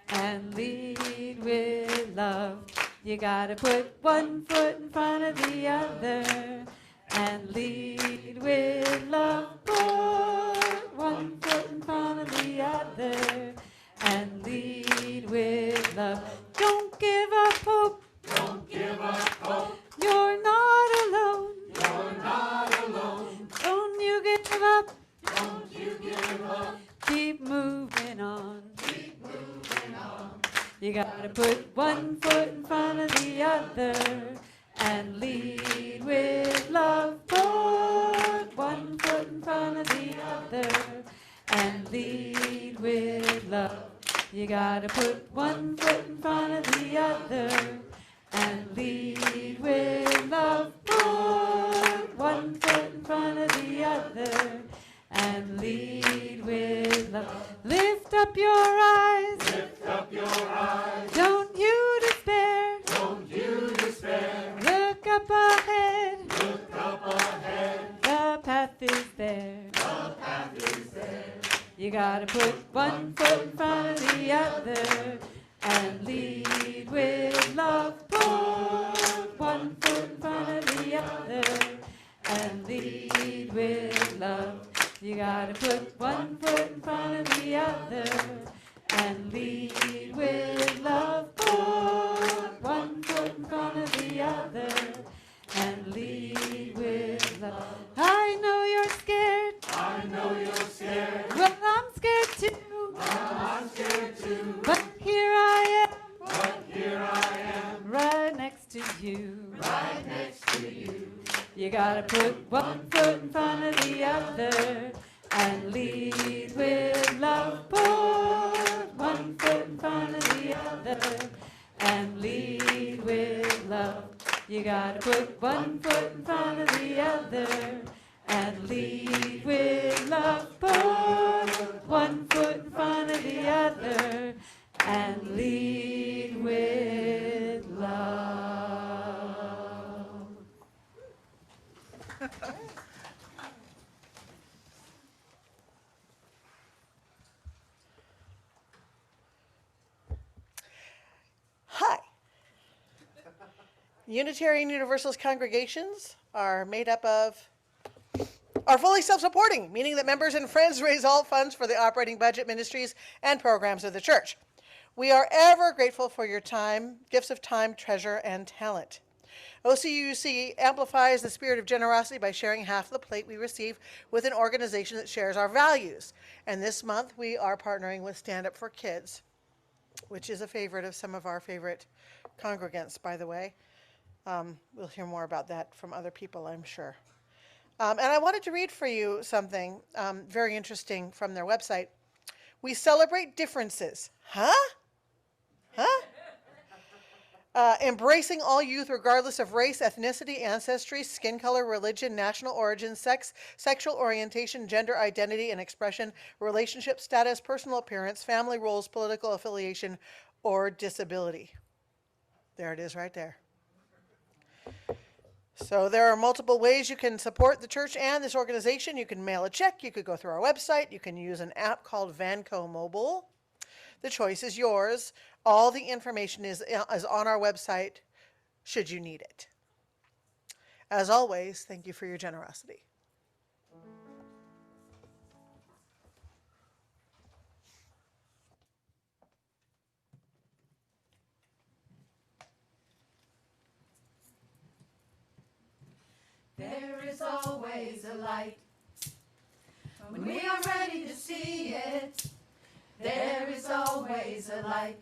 [SPEAKER 2] and lead with love. You gotta put one foot in front of the other and lead with love. Put one foot in front of the other and lead with love. Don't give up hope.
[SPEAKER 6] Don't give up hope.
[SPEAKER 2] You're not alone.
[SPEAKER 6] You're not alone.
[SPEAKER 2] Don't you give up.
[SPEAKER 6] Don't you give up.
[SPEAKER 2] Keep moving on.
[SPEAKER 6] Keep moving on.
[SPEAKER 2] You gotta put one foot in front of the other and lead with love. Put one foot in front of the other and lead with love. You gotta put one foot in front of the other and lead with love. Put one foot in front of the other and lead with love. Lift up your eyes.
[SPEAKER 6] Lift up your eyes.
[SPEAKER 2] Don't you despair.
[SPEAKER 6] Don't you despair.
[SPEAKER 2] Look up ahead.
[SPEAKER 6] Look up ahead.
[SPEAKER 2] The path is there.
[SPEAKER 6] The path is there.
[SPEAKER 2] You gotta put one foot in front of the other and lead with love. Put one foot in front of the other and lead with love. You gotta put one foot in front of the other and lead with love. Put one foot in front of the other and lead with love. I know you're scared.
[SPEAKER 6] I know you're scared.
[SPEAKER 2] Well, I'm scared too.
[SPEAKER 6] I'm scared too.
[SPEAKER 2] But here I am.
[SPEAKER 6] But here I am.
[SPEAKER 2] Right next to you.
[SPEAKER 6] Right next to you.
[SPEAKER 2] You gotta put one foot in front of the other and lead with love. Put one foot in front of the other and lead with love. You gotta put one foot in front of the other and lead with love. Put one foot in front of the other and lead with love.
[SPEAKER 1] Hi. Unitarian Universalist congregations are fully self-supporting, meaning that members and friends raise all funds for the operating budget, ministries, and programs of the church. We are ever grateful for your time, gifts of time, treasure, and talent. OCUC amplifies the spirit of generosity by sharing half of the plate we receive with an organization that shares our values. And this month we are partnering with Stand Up for Kids, which is a favorite of some of our favorite congregants, by the way. We'll hear more about that from other people, I'm sure. And I wanted to read for you something very interesting from their website. We celebrate differences. Huh? Embracing all youth regardless of race, ethnicity, ancestry, skin color, religion, national origin, sex, sexual orientation, gender identity and expression, relationship status, personal appearance, family roles, political affiliation, or disability. There it is right there. So there are multiple ways you can support the church and this organization. You can mail a check. You could go through our website. You can use an app called Vanco Mobile. The choice is yours. All the information is on our website should you need it. As always, thank you for your generosity.
[SPEAKER 6] There is always a light when we are ready to see it. There is always a light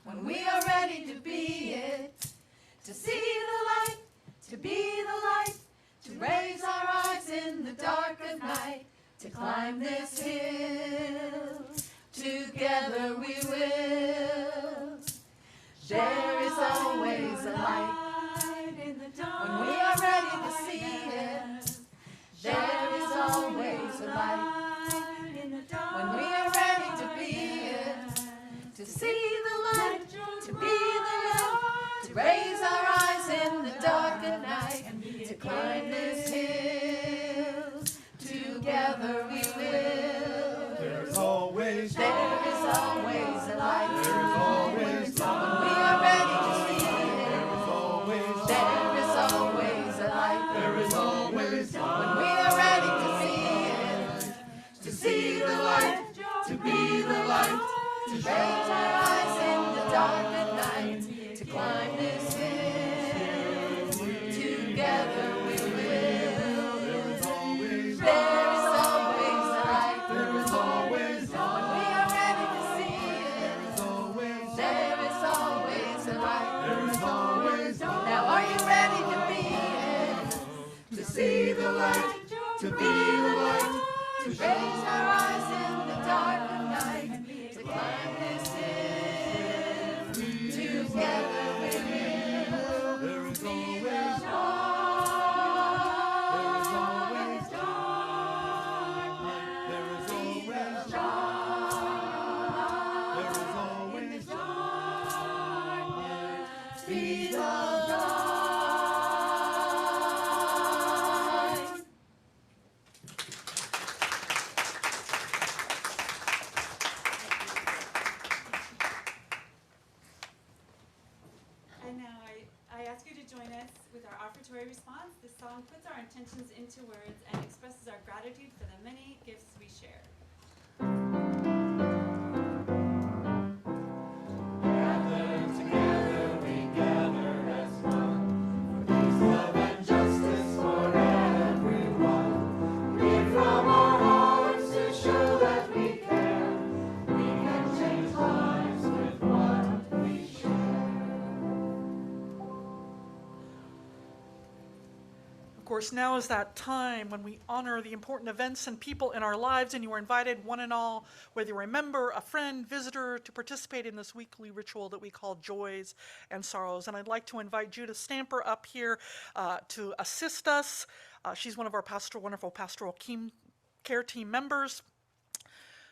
[SPEAKER 6] when we are ready to be it. To see the light, to be the light, to raise our eyes in the dark of night, to climb this hill. Together we will. There is always a light when we are ready to see it. There is always a light when we are ready to be it. To see the light, to be the light, to raise our eyes in the dark of night, to climb this hill. Together we will.
[SPEAKER 5] There is always
[SPEAKER 6] a light.
[SPEAKER 5] There is always
[SPEAKER 6] When we are ready to see it.
[SPEAKER 5] There is
[SPEAKER 6] always a light.
[SPEAKER 5] There is always
[SPEAKER 6] When we are ready to see it. To see the light, to be the light, to raise our eyes in the dark at night, to climb this hill. Together we will.
[SPEAKER 5] There is always
[SPEAKER 6] There is always a light.
[SPEAKER 5] There is always
[SPEAKER 6] When we are ready to see it. There is always a light.
[SPEAKER 5] There is always
[SPEAKER 6] Now are you ready to be it? To see the light, to be the light, to raise our eyes in the dark of night, to climb this hill. Together we will.
[SPEAKER 5] There is
[SPEAKER 6] Be
[SPEAKER 5] always
[SPEAKER 6] the light.
[SPEAKER 5] There is always There is
[SPEAKER 6] Be
[SPEAKER 5] always
[SPEAKER 6] the
[SPEAKER 5] There is always
[SPEAKER 6] Be the light.
[SPEAKER 2] And now I ask you to join us with our offertory response. This song puts our intentions into words and expresses our gratitude for the many gifts we share.
[SPEAKER 6] Together we gather as one, for peace, love, and justice for everyone. Give from our hearts to show that we care. We can change lives with what we share.
[SPEAKER 3] Of course, now is that time when we honor the important events and people in our lives, and you are invited, one and all, whether you're a member, a friend, visitor, to participate in this weekly ritual that we call Joys and Sorrows. And I'd like to invite Judith Stamper up here to assist us. She's one of our wonderful pastoral care team members.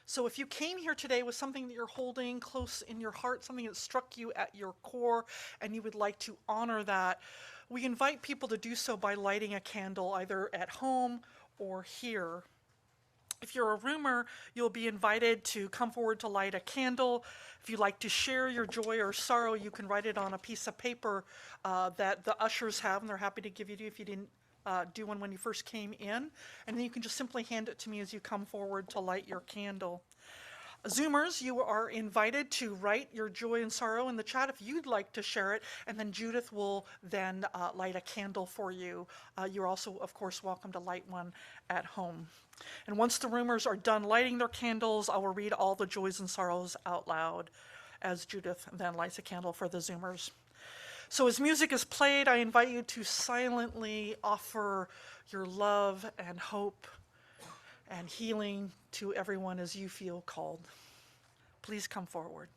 [SPEAKER 3] So if you came here today with something that you're holding close in your heart, something that struck you at your core, and you would like to honor that, we invite people to do so by lighting a candle either at home or here. If you're a roomer, you'll be invited to come forward to light a candle. If you'd like to share your joy or sorrow, you can write it on a piece of paper that the ushers have, and they're happy to give you if you didn't do one when you first came in. And then you can just simply hand it to me as you come forward to light your candle. Zoomers, you are invited to write your joy and sorrow in the chat if you'd like to share it, and then Judith will then light a candle for you. You're also, of course, welcome to light one at home. And once the roomers are done lighting their candles, I will read all the joys and sorrows out loud as Judith then lights a candle for the Zoomers. So as music is played, I invite you to silently offer your love and hope and healing to everyone as you feel called. Please come forward.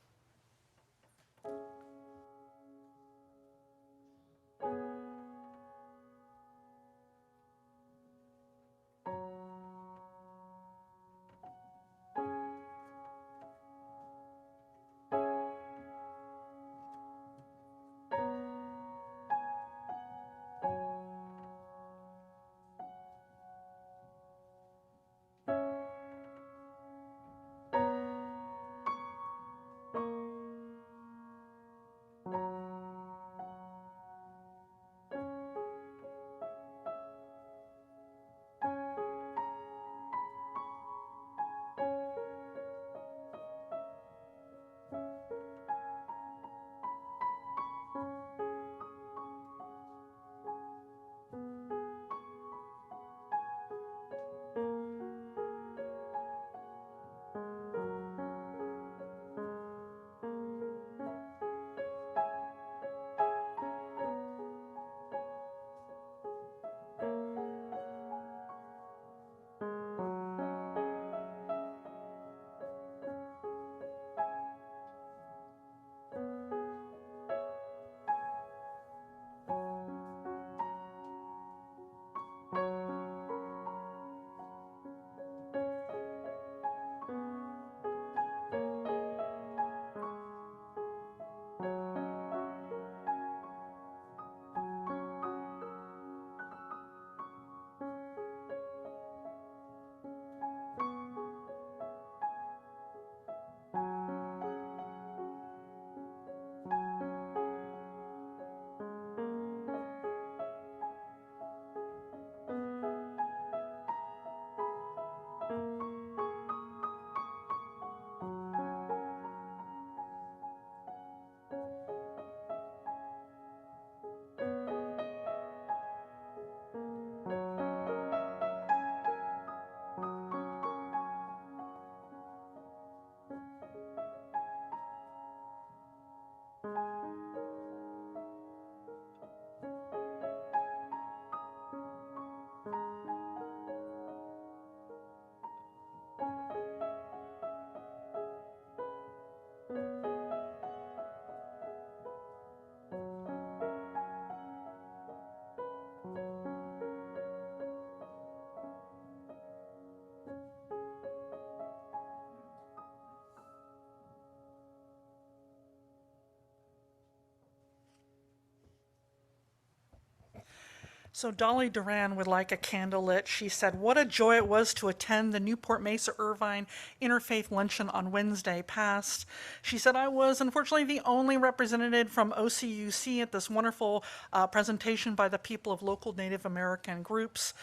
[SPEAKER 3] So Dolly Duran would like a candle lit. She said, "What a joy it was to attend the Newport Mesa Irvine Interfaith Luncheon on Wednesday past." She said, "I was unfortunately the only representative from OCUC at this wonderful presentation by the people of local Native American groups.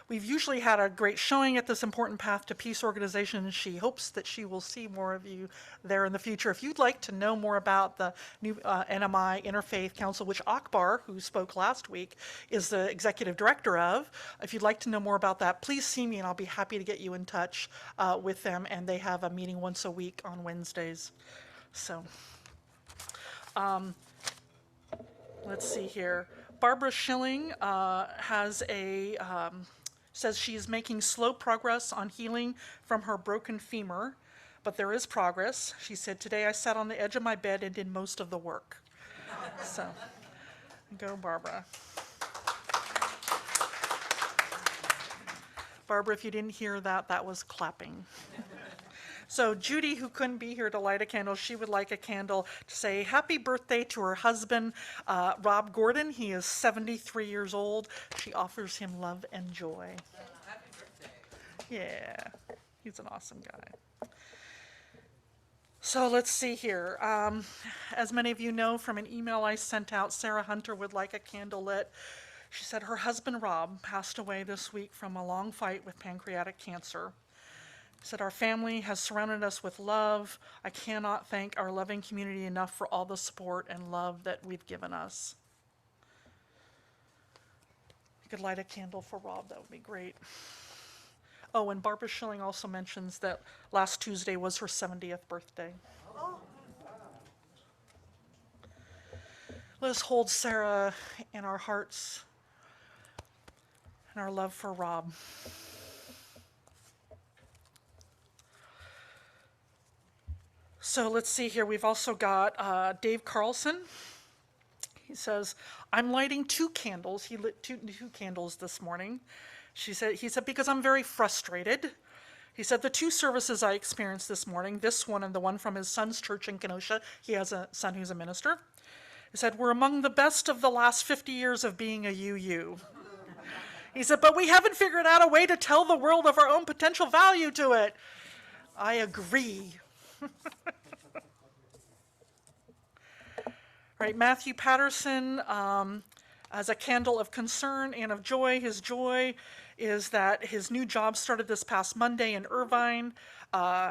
[SPEAKER 3] We've usually had a great showing at this important Path to Peace organization, and she hopes that she will see more of you there in the future. If you'd like to know more about the new NMI Interfaith Council, which Akbar, who spoke last week, is the executive director of, if you'd like to know more about that, please see me and I'll be happy to get you in touch with them. And they have a meeting once a week on Wednesdays. So let's see here. Barbara Schilling says she is making slow progress on healing from her broken femur, but there is progress. She said, "Today I sat on the edge of my bed and did most of the work." So, go Barbara. Barbara, if you didn't hear that, that was clapping. So Judy, who couldn't be here to light a candle, she would like a candle to say happy birthday to her husband, Rob Gordon. He is 73 years old. She offers him love and joy.
[SPEAKER 7] Happy birthday.
[SPEAKER 3] Yeah, he's an awesome guy. So let's see here. As many of you know from an email I sent out, Sarah Hunter would like a candle lit. She said her husband, Rob, passed away this week from a long fight with pancreatic cancer. Said our family has surrounded us with love. I cannot thank our loving community enough for all the support and love that we've given us. You could light a candle for Rob, that would be great. Oh, and Barbara Schilling also mentions that last Tuesday was her 70th birthday. Let us hold Sarah in our hearts and our love for Rob. So let's see here. We've also got Dave Carlson. He says, "I'm lighting 2 candles." He lit two candles this morning. He said, "Because I'm very frustrated." He said, "The 2 services I experienced this morning, this one and the one from his son's church in Kenosha," he has a son who's a minister, he said, "were among the best of the last 50 years of being a UU." He said, "But we haven't figured out a way to tell the world of our own potential value to it." I agree. Right, Matthew Patterson as a candle of concern and of joy. His joy is that his new job started this past Monday in Irvine.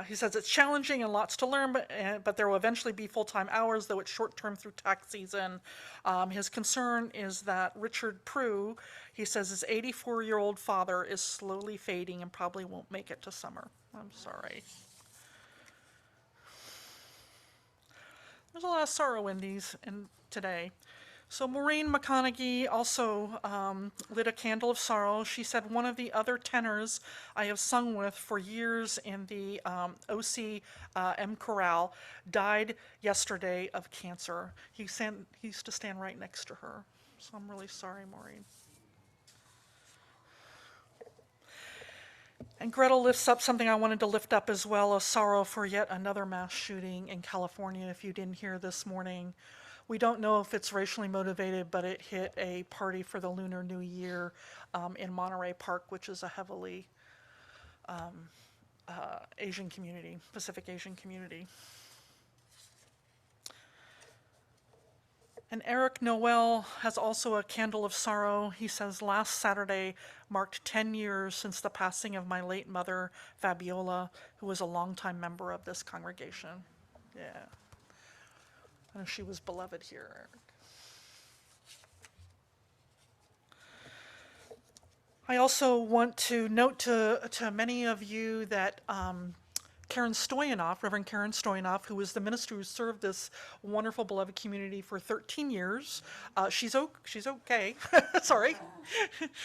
[SPEAKER 3] He says it's challenging and lots to learn, but there will eventually be full-time hours, though it's short-term through tax season. His concern is that Richard Prue, he says his 84-year-old father is slowly fading and probably won't make it to summer. I'm sorry. There's a lot of sorrow in these today. So Maureen McConaughey also lit a candle of sorrow. She said, "One of the other tenors I have sung with for years in the OC Chorale died yesterday of cancer." He used to stand right next to her. So I'm really sorry, Maureen. And Gretel lifts up something I wanted to lift up as well, a sorrow for yet another mass shooting in California, if you didn't hear this morning. We don't know if it's racially motivated, but it hit a party for the Lunar New Year in Monterey Park, which is a heavily Asian community, Pacific Asian community. And Eric Noel has also a candle of sorrow. He says, "Last Saturday marked 10 years since the passing of my late mother, Fabiola, who was a longtime member of this congregation." Yeah. I know she was beloved here, Eric. I also want to note to many of you that Karen Stoyanov, Reverend Karen Stoyanov, who was the minister who served this wonderful, beloved community for 13 years. She's okay. Sorry.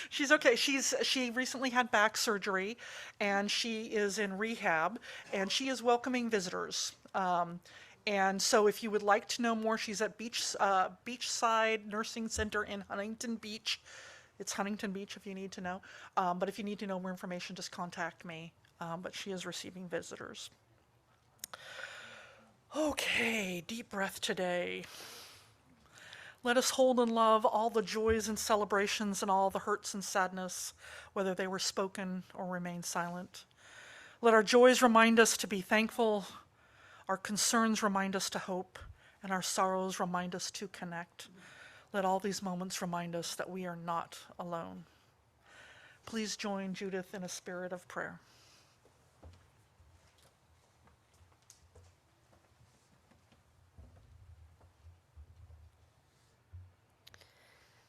[SPEAKER 3] She's okay. She recently had back surgery, and she is in rehab, and she is welcoming visitors. And so if you would like to know more, she's at Beachside Nursing Center in Huntington Beach. It's Huntington Beach if you need to know. But if you need to know more information, just contact me. But she is receiving visitors. Okay, deep breath today. Let us hold and love all the joys and celebrations and all the hurts and sadness, whether they were spoken or remain silent. Let our joys remind us to be thankful, our concerns remind us to hope, and our sorrows remind us to connect. Let all these moments remind us that we are not alone. Please join Judith in a spirit of prayer.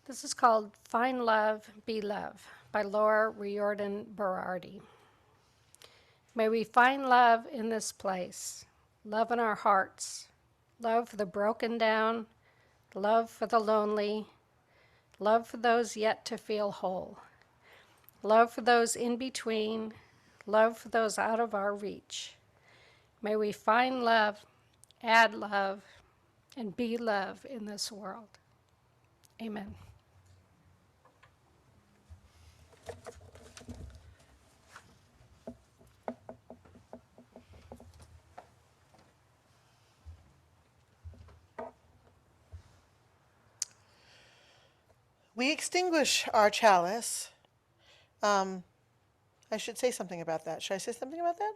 [SPEAKER 8] This is called Find Love, Be Love by Laura Riordan Berardi. May we find love in this place, love in our hearts, love for the broken down, love for the lonely, love for those yet to feel whole, love for those in between, love for those out of our reach. May we find love, add love, and be love in this world. Amen.
[SPEAKER 1] We extinguish our chalice. I should say something about that. Should I say something about that?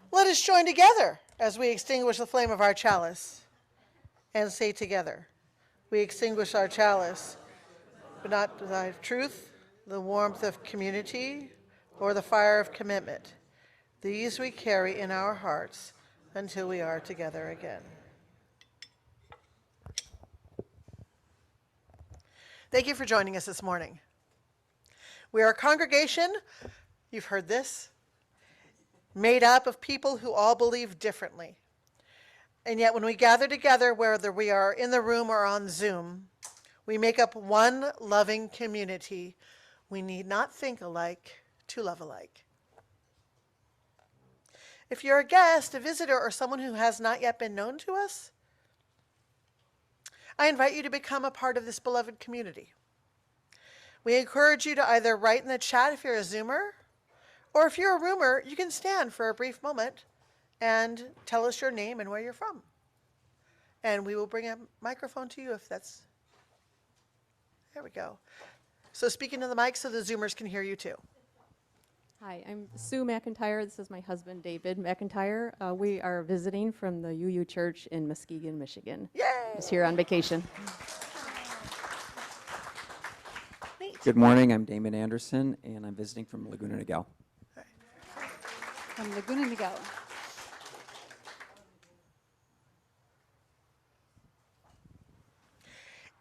[SPEAKER 1] Let us join together as we extinguish the flame of our chalice and say together, we extinguish our chalice, but not the truth, the warmth of community, or the fire of commitment. These we carry in our hearts until we are together again. Thank you for joining us this morning. We are a congregation, you've heard this, made up of people who all believe differently. And yet when we gather together, whether we are in the room or on Zoom, we make up one loving community. We need not think alike to love alike. If you're a guest, a visitor, or someone who has not yet been known to us, I invite you to become a part of this beloved community. We encourage you to either write in the chat if you're a Zoomer, or if you're a roomer, you can stand for a brief moment and tell us your name and where you're from. And we will bring a microphone to you if that's, there we go. So speak into the mic so the Zoomers can hear you too.
[SPEAKER 7] Hi, I'm Sue McIntyre. This is my husband, David McIntyre. We are visiting from the UU Church in Muskegon, Michigan.
[SPEAKER 1] Yay!
[SPEAKER 7] Just here on vacation.
[SPEAKER 1] Neat.
[SPEAKER 9] Good morning, I'm Damon Anderson, and I'm visiting from Laguna Niguel.
[SPEAKER 2] From Laguna Niguel.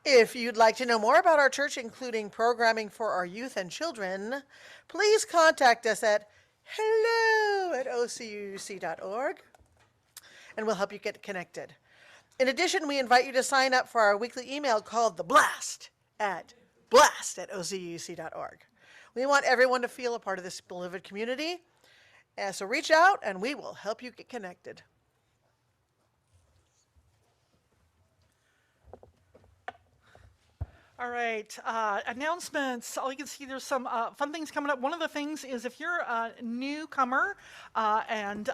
[SPEAKER 1] If you'd like to know more about our church, including programming for our youth and children, please contact us at hello@ocuc.org, and we'll help you get connected. In addition, we invite you to sign up for our weekly email called The Blast at ocuc.org. We want everyone to feel a part of this beloved community, so reach out and we will help you get connected.
[SPEAKER 3] All right, announcements. All you can see, there's some fun things coming up. One of the things is if you're a newcomer and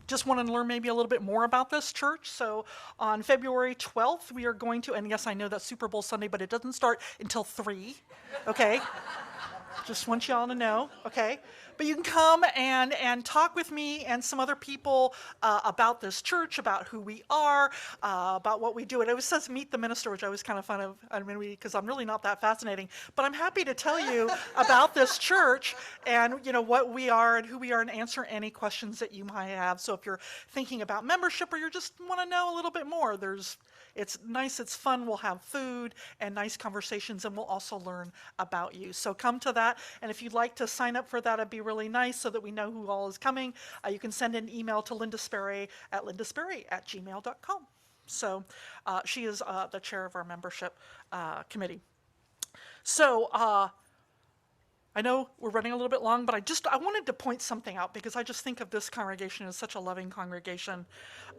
[SPEAKER 3] just want to learn maybe a little bit more about this church. So on February 12th, we are going to, and yes, I know that's Super Bowl Sunday, but it doesn't start until 3, okay? Just want y'all to know, okay? But you can come and talk with me and some other people about this church, about who we are, about what we do. It always says meet the minister, which I was kind of fun of, I mean, because I'm really not that fascinating. But I'm happy to tell you about this church and, you know, what we are and who we are and answer any questions that you might have. So if you're thinking about membership or you just want to know a little bit more, it's nice, it's fun, we'll have food and nice conversations, and we'll also learn about you. So come to that, and if you'd like to sign up for that, it'd be really nice so that we know who all is coming. You can send an email to Linda Sperry at lindasperry@gmail.com. So she is the chair of our membership committee. So I know we're running a little bit long, but I wanted to point something out because I just think of this congregation as such a loving congregation.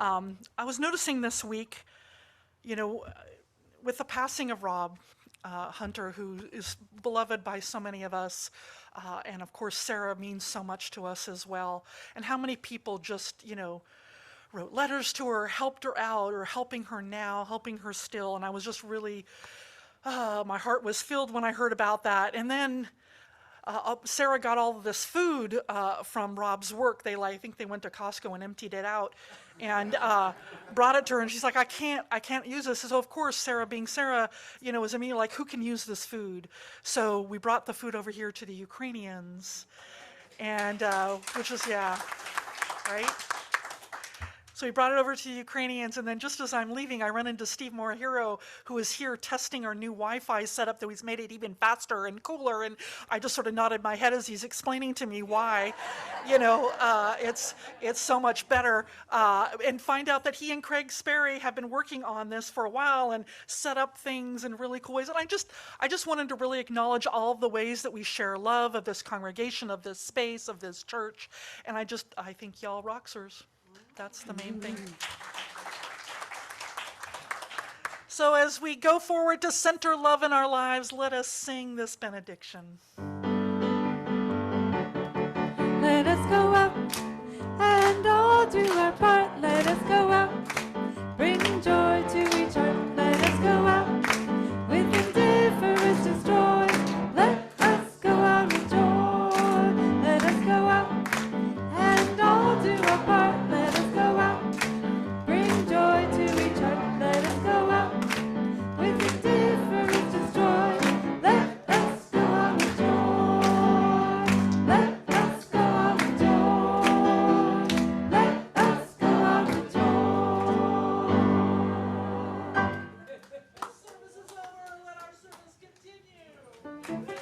[SPEAKER 3] I was noticing this week, you know, with the passing of Rob Hunter, who is beloved by so many of us, and of course Sarah means so much to us as well, and how many people just, you know, wrote letters to her, helped her out, or helping her now, helping her still, and I was just really, my heart was filled when I heard about that. And then Sarah got all of this food from Rob's work. I think they went to Costco and emptied it out, and brought it to her. And she's like, I can't use this. So of course, Sarah, being Sarah, you know, was immediately like, who can use this food? So we brought the food over here to the Ukrainians, and which is, yeah, right. So we brought it over to the Ukrainians, and then just as I'm leaving, I run into Steve Morihiro, who is here testing our new Wi-Fi setup that he's made it even faster and cooler, and I just sort of nodded my head as he's explaining to me why, it's so much better, and find out that he and Craig Sperry have been working on this for a while and set up things in really cool ways. And I just wanted to really acknowledge all of the ways that we share love of this congregation, of this space, of this church, and I think y'all rocksers. That's the main thing. So as we go forward to center love in our lives, let us sing this benediction.
[SPEAKER 2] Let us go out and all do our part. Let us go out, bring joy to each heart. Let us go out with indifference destroy. Let us go out with joy. Let us go out and all do our part. Let us go out, bring joy to each heart. Let us go out with indifference destroy. Let us go out with joy. Let us go out with joy. Let us go out with joy.
[SPEAKER 3] Service is over. Let our service continue.